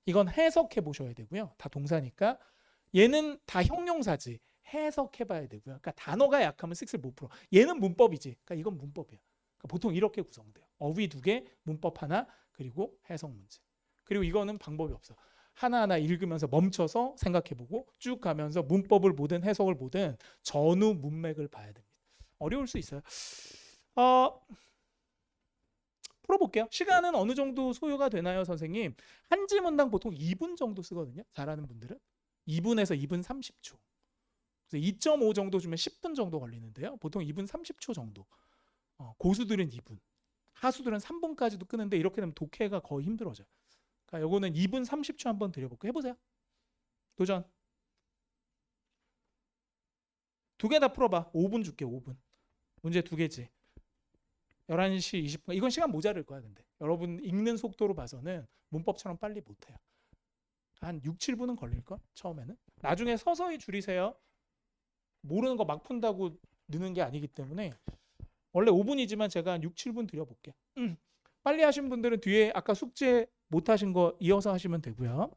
이건 해석해 보셔야 되고요. 다 동사니까. 얘는 다 형용사지. 해석해 봐야 되고요. 그러니까 단어가 약하면 6을 못 풀어. 얘는 문법이지. 그러니까 이건 문법이야. 그러니까 보통 이렇게 구성돼요. 어휘 2개, 문법 하나, 그리고 해석 문제. 그리고 이거는 방법이 없어. 하나하나 읽으면서 멈춰서 생각해보고 쭉 가면서 문법을 보든 해석을 보든 전후 문맥을 봐야 됩니다. 어려울 수 있어요. 풀어볼게요. 시간은 어느 정도 소요가 되나요, 선생님? 한 지문당 보통 2분 정도 쓰거든요. 잘하는 분들은 2분에서 2분 30초. 그래서 2.5 정도 주면 10분 정도 걸리는데요. 보통 2분 30초 정도. 고수들은 2분, 하수들은 3분까지도 끄는데 이렇게 되면 독해가 거의 힘들어져요. 그러니까 요거는 2분 30초 한번 드려볼게요. 해보세요. 도전. 2개 다 풀어봐. 5분 줄게. 5분. 문제 2개지. 11시 20분. 이건 시간 모자랄 거야. 근데 여러분 읽는 속도로 봐서는 문법처럼 빨리 못해요. 한 6, 7분은 걸릴걸? 처음에는. 나중에 서서히 줄이세요. 모르는 거 막 푼다고 느는 게 아니기 때문에 원래 5분이지만 제가 한 6, 7분 드려볼게요. 빨리 하신 분들은 뒤에 아까 숙제 못 하신 거 이어서 하시면 되고요.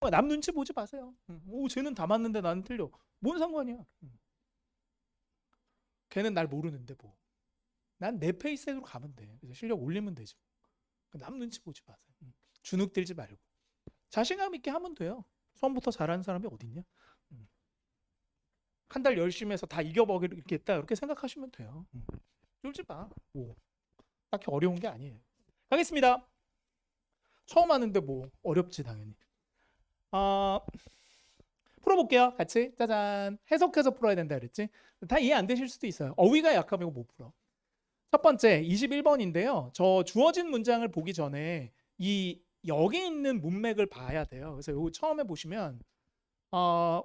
남 눈치 보지 마세요. 오, 쟤는 다 맞는데 나는 틀려. 뭔 상관이야? 걔는 날 모르는데 뭐. 난 내 페이스대로 가면 돼. 그래서 실력 올리면 되지. 남 눈치 보지 마세요. 주눅 들지 말고 자신감 있게 하면 돼요. 처음부터 잘하는 사람이 어딨냐? 한 달 열심히 해서 다 이겨버리겠다 이렇게 생각하시면 돼요. 쫄지 마. 뭐 딱히 어려운 게 아니에요. 가겠습니다. 처음 하는데 뭐 어렵지 당연히. 풀어볼게요. 같이 짜잔. 해석해서 풀어야 된다 그랬지. 다 이해 안 되실 수도 있어요. 어휘가 약하면 못 풀어. 첫 번째 21번인데요. 저 주어진 문장을 보기 전에 이 여기 있는 문맥을 봐야 돼요. 그래서 여기 처음에 보시면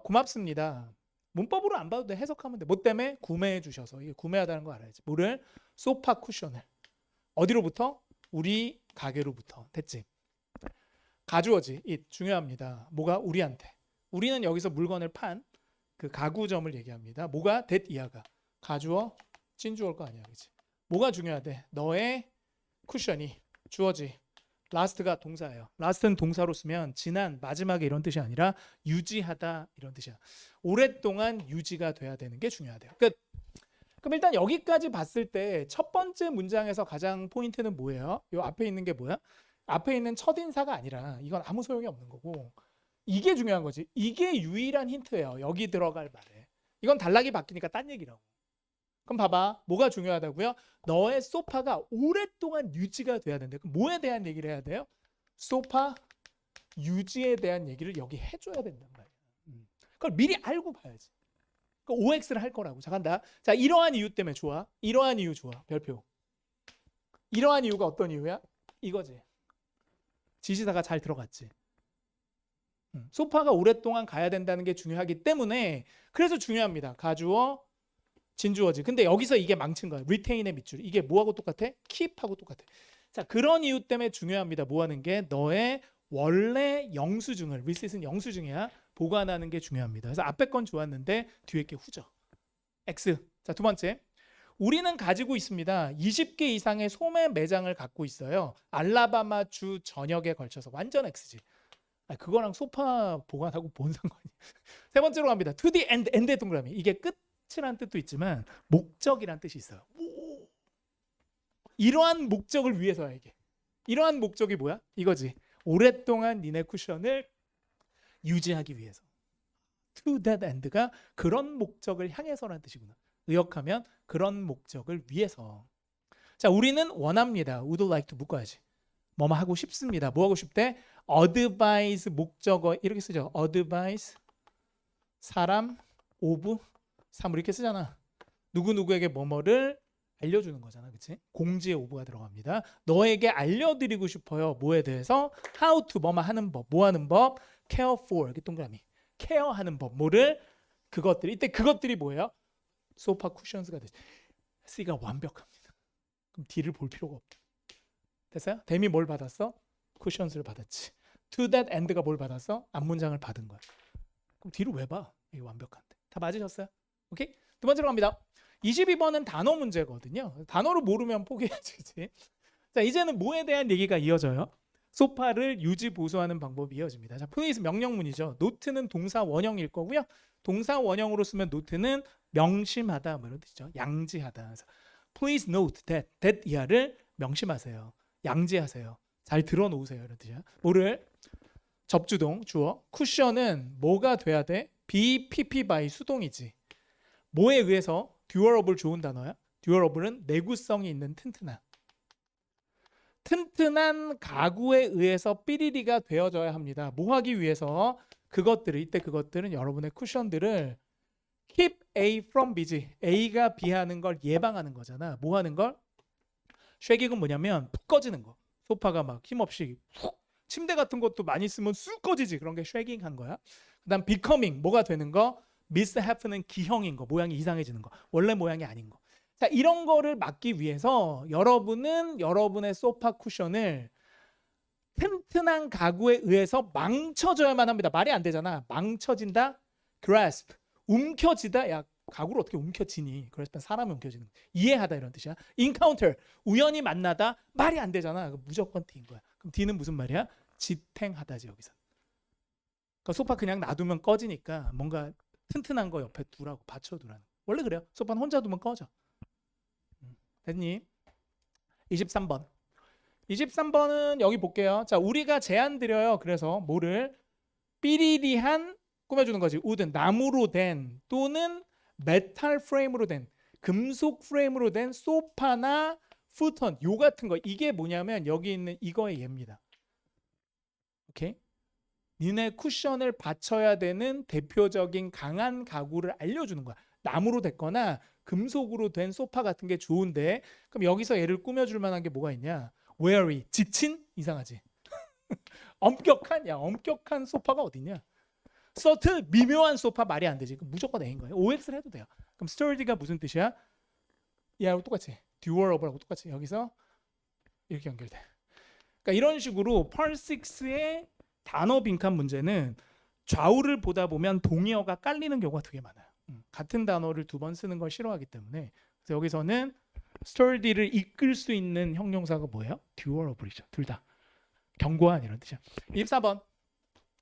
고맙습니다. 문법으로 안 봐도 돼. 해석하면 돼. 뭐 때문에? 구매해 주셔서. 이게 구매하다는 거 알아야지. 뭐를? 소파 쿠션을. 어디로부터? 우리 가게로부터. 됐지? 가주어지. it. 중요합니다. 뭐가? 우리한테. 우리는 여기서 물건을 판 그 가구점을 얘기합니다. 뭐가? that 이하가. 가주어, 찐주어일 거 아니야. 그치? 뭐가 중요하대? 너의 쿠션이. 주어지. last가 동사예요. last는 동사로 쓰면 지난, 마지막에 이런 뜻이 아니라 유지하다 이런 뜻이야. 오랫동안 유지가 돼야 되는 게 중요하대요. 끝. 그럼 일단 여기까지 봤을 때 첫 번째 문장에서 가장 포인트는 뭐예요? 이 앞에 있는 게 뭐야? 앞에 있는 첫인사가 아니라 이건 아무 소용이 없는 거고 이게 중요한 거지. 이게 유일한 힌트예요. 여기 들어갈 말에. 이건 단락이 바뀌니까 딴 얘기라고. 그럼 봐봐. 뭐가 중요하다고요? 너의 소파가 오랫동안 유지가 돼야 된대. 그럼 뭐에 대한 얘기를 해야 돼요? 소파 유지에 대한 얘기를 여기 해줘야 된단 말이야. 그걸 미리 알고 봐야지. 그 OX를 할 거라고. 자, 간다. 자, 이러한 이유 때문에 좋아. 이러한 이유 좋아. 별표. 이러한 이유가 어떤 이유야? 이거지. 지시사가 잘 들어갔지. 소파가 오랫동안 가야 된다는 게 중요하기 때문에 그래서 중요합니다. 가주어, 진주어지. 근데 여기서 이게 망친 거야. retain의 밑줄. 이게 뭐하고 똑같아? keep하고 똑같아. 자, 그런 이유 때문에 중요합니다. 뭐 하는 게? 너의 원래 영수증을, receipt 영수증이야. 보관하는 게 중요합니다. 그래서 앞에 건 좋았는데 뒤에 게 후져. X. 자, 두 번째. 우리는 가지고 있습니다. 20개 이상의 소매 매장을 갖고 있어요. 알라바마 주 전역에 걸쳐서. 완전 X지. 그거랑 소파 보관하고 뭔 상관이야. 세 번째로 갑니다. to the end의 동그라미. 이게 끝이란 뜻도 있지만 목적이란 뜻이 있어요. 이러한 목적을 위해서야 이게. 이러한 목적이 뭐야? 이거지. 오랫동안 니네 쿠션을 유지하기 위해서. to that end가 그런 목적을 향해서라는 뜻이구나. 의역하면 그런 목적을 위해서. 자, 우리는 원합니다. would like to 묶어야지. 뭐뭐 하고 싶습니다. 뭐 하고 싶대? advise 목적어 이렇게 쓰죠. advise 사람 of 사물 이렇게 쓰잖아. 누구누구에게 뭐뭐를 알려주는 거잖아. 그치? 공지에 of가 들어갑니다. 너에게 알려드리고 싶어요. 뭐에 대해서? how to 뭐뭐 하는 법. 뭐 하는 법? care for 이렇게 동그라미. 케어하는 법. 뭐를? 그것들이. 이때 그것들이 뭐예요? 소파 쿠션스가 되지. C가 완벽합니다. 그럼 D를 볼 필요가 없다. 됐어요? 댐이 뭘 받았어? 쿠션스를 받았지. to that end가 뭘 받았어? 앞문장을 받은 거야. 그럼 D를 왜 봐? 이게 완벽한데. 다 맞으셨어요? 오케이? 두 번째로 갑니다. 22번은 단어 문제거든요. 단어를 모르면 포기해야지. 그치? 자, 이제는 뭐에 대한 얘기가 이어져요? 소파를 유지 보수하는 방법이 이어집니다. 자, please 명령문이죠. note는 동사 원형일 거고요. 동사 원형으로 쓰면 note는 명심하다 뭐 이런 뜻이죠. 양지하다. 그래서 please note that 이하를 명심하세요. 양지하세요. 잘 들어놓으세요. 이런 뜻이야. 뭐를? 접주동 주어. 쿠션은 뭐가 돼야 돼? be pp by 수동이지. 뭐에 의해서? durable 좋은 단어야. durable은 내구성이 있는 튼튼한 가구에 의해서 삐리리가 되어져야 합니다. 뭐 하기 위해서? 그것들을 이때 그것들은 여러분의 쿠션들을 keep A from B지. A가 B 하는 걸 예방하는 거잖아. 뭐 하는 걸? 쉐깅은 뭐냐면 푹 꺼지는 거. 소파가 막 힘없이 푹 침대 같은 것도 많이 쓰면 쑥 꺼지지. 그런 게 쉐깅 한 거야. 그다음 becoming 뭐가 되는 거? mishap는 기형인 거. 모양이 이상해지는 거. 원래 모양이 아닌 거. 자, 이런 거를 막기 위해서 여러분은 여러분의 소파 쿠션을 튼튼한 가구에 의해서 망쳐져야만 합니다. 말이 안 되잖아. 망쳐진다. grasp. 움켜지다. 야, 가구를 어떻게 움켜지니? 그래서 사람이 움켜지는 거. 이해하다 이런 뜻이야. encounter. 우연히 만나다. 말이 안 되잖아. 무조건 D인 거야. 그럼 D는 무슨 말이야? 지탱하다지 여기서. 그러니까 소파 그냥 놔두면 꺼지니까 뭔가 튼튼한 거 옆에 두라고 받쳐두라는. 원래 그래요. 소파는 혼자 두면 꺼져. 됐니? 23번. 23번은 여기 볼게요. 자, 우리가 제안 드려요. 그래서 뭐를 삐리리한 꾸며주는 거지. 우든 나무로 된 또는 메탈 프레임으로 된 금속 프레임으로 된 소파나 futon 요 같은 거. 이게 뭐냐면 여기 있는 이거의 예입니다. 오케이? 니네 쿠션을 받쳐야 되는 대표적인 강한 가구를 알려주는 거야. 나무로 됐거나 금속으로 된 소파 같은 게 좋은데 그럼 여기서 얘를 꾸며줄 만한 게 뭐가 있냐? weary, 지친? 이상하지? 엄격한 소파가 어딨냐? subtle, 미묘한 소파 말이 안 되지. 그럼 무조건 A인 거예요. OX를 해도 돼요. 그럼 sturdy가 무슨 뜻이야? 얘하고 똑같이 durable하고 똑같이 여기서 이렇게 연결돼. 그러니까 이런 식으로 Part 6의 단어 빈칸 문제는 좌우를 보다 보면 동의어가 깔리는 경우가 되게 많아요. 같은 단어를 두 번 쓰는 걸 싫어하기 때문에 그래서 여기서는 sturdy를 이끌 수 있는 형용사가 뭐예요? durable이죠. 둘 다. 견고한 이런 뜻이야. 24번.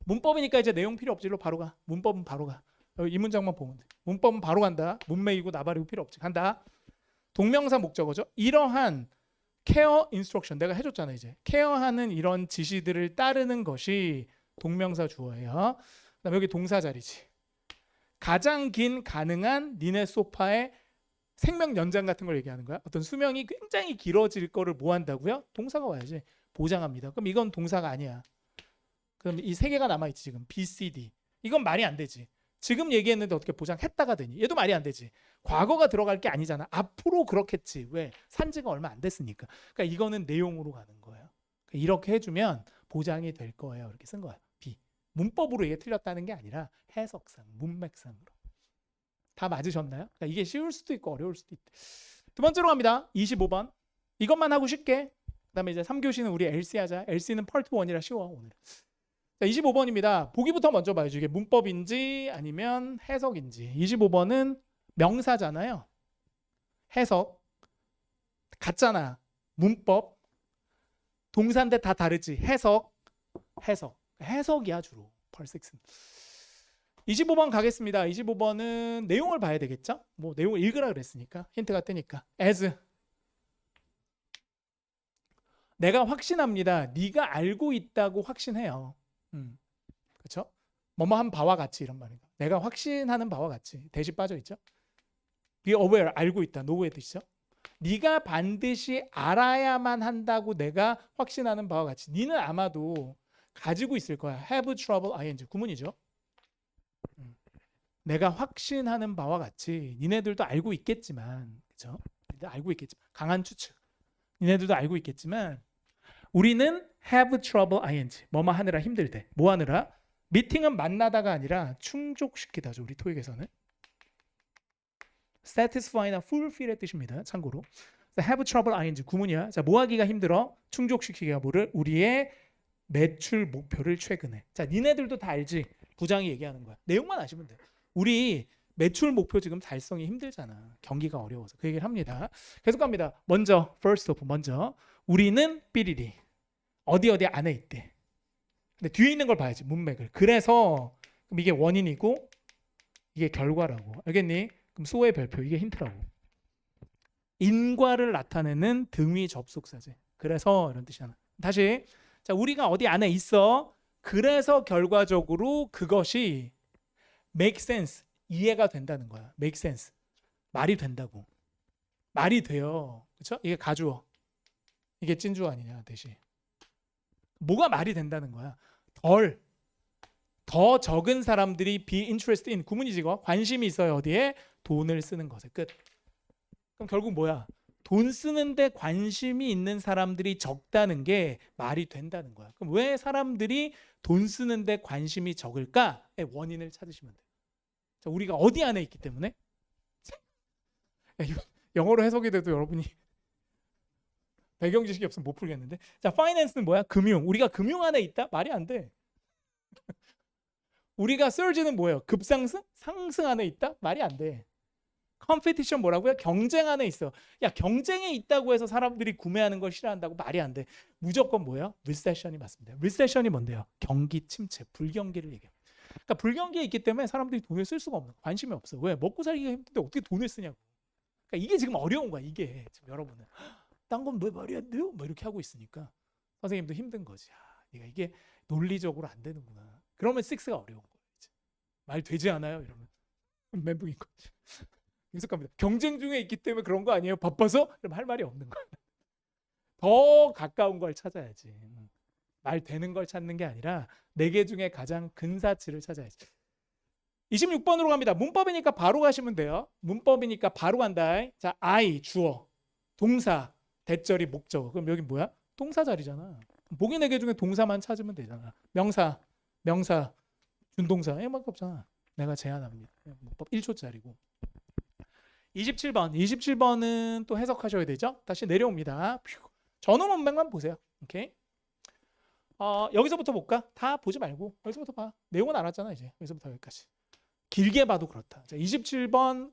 문법이니까 이제 내용 필요 없지로 바로 가. 문법은 바로 가. 이 문장만 보면 돼. 문법은 바로 간다. 문맥이고 나발이고 필요 없지. 간다. 동명사 목적어죠. 이러한 케어 인스트럭션 내가 해줬잖아 이제. 케어하는 이런 지시들을 따르는 것이 동명사 주어예요. 그다음에 여기 동사 자리지. 가장 긴 가능한 니네 소파의 생명 연장 같은 걸 얘기하는 거야. 어떤 수명이 굉장히 길어질 거를 뭐 한다고요? 동사가 와야지. 보장합니다. 그럼 이건 동사가 아니야. 그럼 이 세 개가 남아있지 지금. B, C, D. 이건 말이 안 되지. 지금 얘기했는데 어떻게 보장했다가 되니? 얘도 말이 안 되지. 과거가 들어갈 게 아니잖아. 앞으로 그렇겠지. 왜? 산지가 얼마 안 됐으니까. 그러니까 이거는 내용으로 가는 거예요. 그러니까 이렇게 해주면 보장이 될 거예요. 이렇게 쓴 거야. B. 문법으로 이게 틀렸다는 게 아니라 해석상, 문맥상으로. 다 맞으셨나요? 그러니까 이게 쉬울 수도 있고 어려울 수도 있대. 두 번째로 갑니다. 25번. 이것만 하고 쉽게. 그다음에 이제 3교시는 우리 LC 하자. LC는 파트 1이라 쉬워 오늘. 자, 25번입니다. 보기부터 먼저 봐야죠. 이게 문법인지 아니면 해석인지. 25번은 명사잖아요. 해석. 같잖아. 문법. 동사인데 다 다르지. 해석. 해석이야 주로. 펄섹스는. 25번 가겠습니다. 25번은 내용을 봐야 되겠죠? 뭐 내용을 읽으라 그랬으니까. 힌트가 뜨니까. as. 내가 확신합니다. 네가 알고 있다고 확신해요. 그렇죠? 뭐뭐한 바와 같이 이런 말이에요. 내가 확신하는 바와 같이. 대시 빠져 있죠? be aware 알고 있다. know의 뜻이죠. 네가 반드시 알아야만 한다고 내가 확신하는 바와 같이. 네는 아마도 가지고 있을 거야. have trouble ing 구문이죠. 내가 확신하는 바와 같이 니네들도 알고 있겠지만, 그렇죠? 알고 있겠지만 강한 추측. 니네들도 알고 있겠지만 우리는 have trouble ing 뭐뭐 하느라 힘들 때. 뭐 하느라? 미팅은 만나다가 아니라 충족시키다죠. 우리 토익에서는. satisfy나 fulfill의 뜻입니다. 참고로. have trouble ing 구문이야. 자, 뭐 하기가 힘들어? 충족시키기가 뭐를? 우리의 매출 목표를 최근에. 자, 니네들도 다 알지. 부장이 얘기하는 거야. 내용만 아시면 돼. 우리 매출 목표 지금 달성이 힘들잖아. 경기가 어려워서. 그 얘기를 합니다. 계속 갑니다. 먼저 first of 먼저 우리는 삐리리 어디 안에 있대. 근데 뒤에 있는 걸 봐야지. 문맥을. 그래서 그럼 이게 원인이고 이게 결과라고. 알겠니? 그럼 소의 별표 이게 힌트라고. 인과를 나타내는 등위 접속사지. 그래서 이런 뜻이잖아. 다시 자, 우리가 어디 안에 있어. 그래서 결과적으로 그것이 make sense 이해가 된다는 거야. make sense 말이 된다고. 말이 돼요. 그렇죠? 이게 가주어. 이게 찐주어 아니냐 대신. 뭐가 말이 된다는 거야. 더 적은 사람들이 be interested in 구문이지 이거. 관심이 있어요. 어디에? 돈을 쓰는 것에. 끝. 그럼 결국 뭐야? 돈 쓰는데 관심이 있는 사람들이 적다는 게 말이 된다는 거야. 그럼 왜 사람들이 돈 쓰는데 관심이 적을까의 원인을 찾으시면 돼요. 자, 우리가 어디 안에 있기 때문에? 이거 영어로 해석이 돼도 여러분이 배경 지식이 없으면 못 풀겠는데. 자, 파이낸스는 뭐야? 금융. 우리가 금융 안에 있다? 말이 안 돼. 우리가 surge는 뭐예요? 급상승? 상승 안에 있다? 말이 안 돼. 컴피티션 뭐라고요? 경쟁 안에 있어. 야, 경쟁에 있다고 해서 사람들이 구매하는 걸 싫어한다고 말이 안 돼. 무조건 뭐예요? 리세션이 맞습니다. 리세션이 뭔데요? 경기 침체, 불경기를 얘기해요. 그러니까 불경기에 있기 때문에 사람들이 돈을 쓸 수가 없는 거야. 관심이 없어. 왜? 먹고 살기가 힘든데 어떻게 돈을 쓰냐고. 그러니까 이게 지금 어려운 거야. 이게 지금 여러분은 딴 건 왜 말이 안 돼요? 뭐 이렇게 하고 있으니까 선생님도 힘든 거지. 네가 이게 논리적으로 안 되는구나. 그러면 식스가 어려운 거야. 말 되지 않아요? 이러면 멘붕인 거지. 익숙합니다. 경쟁 중에 있기 때문에 그런 거 아니에요? 바빠서? 그럼 할 말이 없는 거야. 더 가까운 걸 찾아야지. 말 되는 걸 찾는 게 아니라 4개 중에 가장 근사치를 찾아야지. 26번으로 갑니다. 문법이니까 바로 가시면 돼요. 문법이니까 바로 간다. 자, I 주어, 동사, 대절이 목적어. 그럼 여기 뭐야? 동사 자리잖아. 보기 4개 중에 동사만 찾으면 되잖아. 명사, 준동사. 이만큼 없잖아. 내가 제안합니다. 문법 1초짜리고. 27번은 또 해석하셔야 되죠. 다시 내려옵니다. 전후 문맥만 보세요. 오케이. 여기서부터 볼까? 다 보지 말고 여기서부터 봐. 내용은 알았잖아 이제. 여기서부터 여기까지. 길게 봐도 그렇다. 자, 27번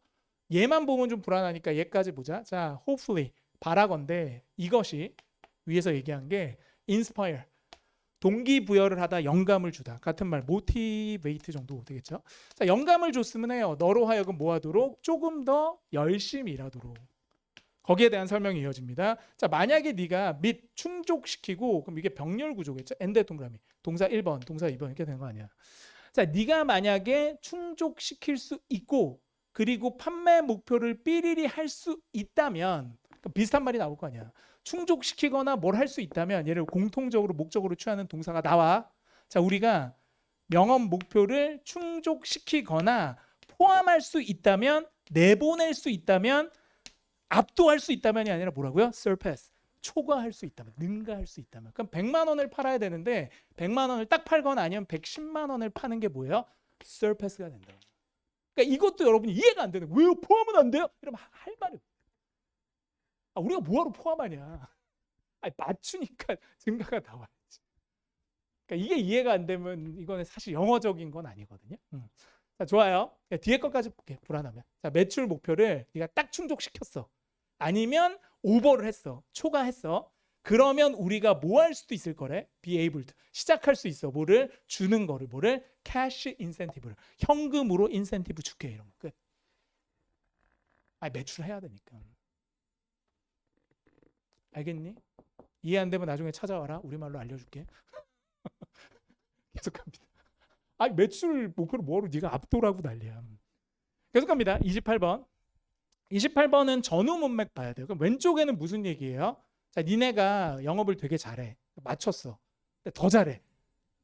얘만 보면 좀 불안하니까 얘까지 보자. 자, hopefully 바라건대 이것이 위에서 얘기한 게 inspire 동기부여를 하다 영감을 주다. 같은 말 motivate 정도 되겠죠. 자, 영감을 줬으면 해요. 너로 하여금 뭐 하도록? 조금 더 열심히 일하도록. 거기에 대한 설명이 이어집니다. 자, 만약에 네가 및 충족시키고 그럼 이게 병렬 구조겠죠. 엔데 동그라미. 동사 1번, 동사 2번 이렇게 되는 거 아니야. 자, 네가 만약에 충족시킬 수 있고 그리고 판매 목표를 삐리리 할 수 있다면 비슷한 말이 나올 거 아니야. 충족시키거나 뭘 할 수 있다면 얘를 공통적으로 목적으로 취하는 동사가 나와. 자, 우리가 명언 목표를 충족시키거나 포함할 수 있다면 내보낼 수 있다면 압도할 수 있다면이 아니라 뭐라고요? surpass. 초과할 수 있다면, 능가할 수 있다면. 그럼 100만 원을 팔아야 되는데 100만 원을 딱 팔거나 아니면 110만 원을 파는 게 뭐예요? surpass가 된다. 그러니까 이것도 여러분이 이해가 안 되는 거예요. 왜요? 포함은 안 돼요? 이러면 할 말이 없어요. 우리가 뭐하러 포함하냐? 아니, 맞추니까 증가가 나와야지. 그러니까 이게 이해가 안 되면 이거는 사실 영어적인 건 아니거든요. 자, 좋아요. 뒤에 것까지 볼게. 불안하면. 자, 매출 목표를 네가 딱 충족시켰어. 아니면 오버를 했어. 초과했어. 그러면 우리가 뭐 할 수도 있을 거래? be able to. 시작할 수 있어. 뭐를? 주는 거를. 뭐를? cash incentive를. 현금으로 인센티브 줄게. 이런 거. 끝. 아니, 매출해야 되니까. 알겠니? 이해 안 되면 나중에 찾아와라. 우리말로 알려줄게. 계속합니다. 아니, 매출 목표를 뭐하러 네가 압도라고 난리야. 계속합니다. 28번. 28번은 전후 문맥 봐야 돼요. 그럼 왼쪽에는 무슨 얘기예요? 자, 니네가 영업을 되게 잘해. 맞췄어. 근데 더 잘해.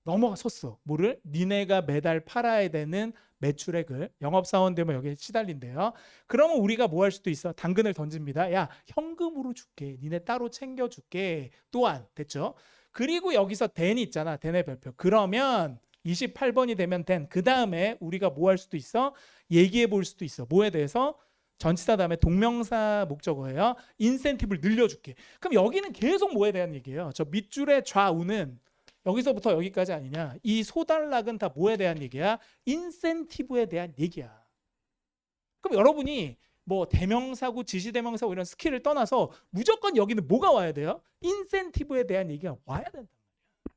넘어섰어. 뭐를? 니네가 매달 팔아야 되는 매출액을 영업사원 되면 여기에 시달린대요. 그러면 우리가 뭐 할 수도 있어? 당근을 던집니다. 야, 현금으로 줄게. 니네 따로 챙겨줄게. 또한 됐죠? 그리고 여기서 then 있잖아. then의 별표. 그러면 28번이 되면 then. 그 다음에 우리가 뭐 할 수도 있어? 얘기해 볼 수도 있어. 뭐에 대해서? 전치사 다음에 동명사 목적어예요. 인센티브를 늘려줄게. 그럼 여기는 계속 뭐에 대한 얘기예요? 저 밑줄의 좌우는 여기서부터 여기까지 아니냐? 이 소단락은 다 뭐에 대한 얘기야? 인센티브에 대한 얘기야. 그럼 여러분이 뭐 대명사고 지시대명사고 이런 스킬을 떠나서 무조건 여기는 뭐가 와야 돼요? 인센티브에 대한 얘기가 와야 된단 말이야.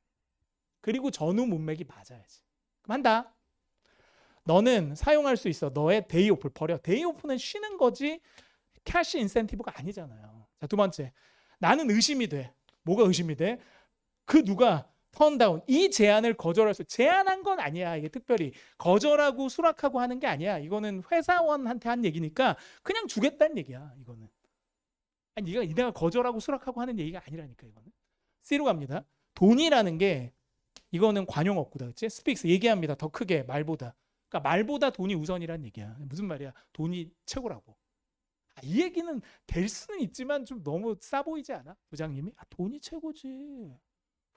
그리고 전후 문맥이 맞아야지. 그럼 한다. 너는 사용할 수 있어. 너의 데이오프를 버려. 데이오프는 쉬는 거지 캐시 인센티브가 아니잖아요. 자, 두 번째. 나는 의심이 돼. 뭐가 의심이 돼? 그 누가 턴다운 이 제안을 거절할 수 제안한 건 아니야. 이게 특별히 거절하고 수락하고 하는 게 아니야. 이거는 회사원한테 한 얘기니까 그냥 주겠다는 얘기야. 이거는. 아니 내가 거절하고 수락하고 하는 얘기가 아니라니까 이거는. C로 갑니다. 돈이라는 게 이거는 관용어구다. 그렇지? 스픽스 얘기합니다. 더 크게 말보다. 그러니까 말보다 돈이 우선이란 얘기야. 무슨 말이야? 돈이 최고라고. 이 얘기는 될 수는 있지만 좀 너무 싸 보이지 않아? 부장님이? 돈이 최고지.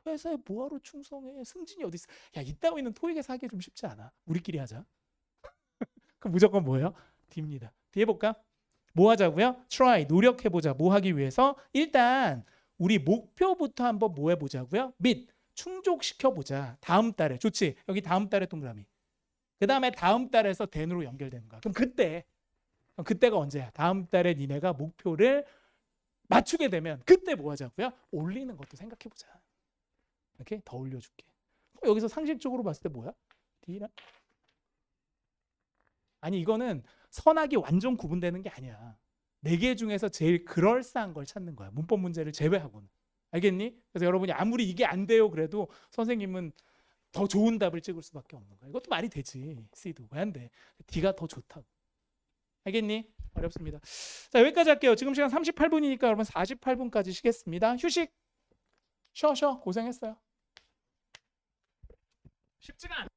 회사에 뭐하러 충성해? 승진이 어디 있어? 야, 이따위는 토익에서 하기 좀 쉽지 않아. 우리끼리 하자. 그럼 무조건 뭐예요? D입니다. 뒤에 볼까? 뭐 하자고요? try, 노력해보자. 뭐 하기 위해서? 일단 우리 목표부터 한번 뭐 해보자고요? meet, 충족시켜보자. 다음 달에. 좋지? 여기 다음 달에 동그라미. 그 다음에 다음 달에서 then으로 연결되는 거야. 그럼 그때가 언제야? 다음 달에 니네가 목표를 맞추게 되면 그때 뭐 하자고요? 올리는 것도 생각해보자. 이렇게 더 올려줄게. 여기서 상식적으로 봤을 때 뭐야? D랑 아니 이거는 선악이 완전 구분되는 게 아니야. 4개 중에서 제일 그럴싸한 걸 찾는 거야. 문법 문제를 제외하고는. 알겠니? 그래서 여러분이 아무리 이게 안 돼요 그래도 선생님은 더 좋은 답을 찍을 수밖에 없는 거야. 이것도 말이 되지. C도 왜 안 돼? D가 더 좋다고. 알겠니? 어렵습니다. 자 여기까지 할게요. 지금 시간 38분이니까 여러분 48분까지 쉬겠습니다. 휴식. 쉬어 고생했어요. 쉽지가 않아.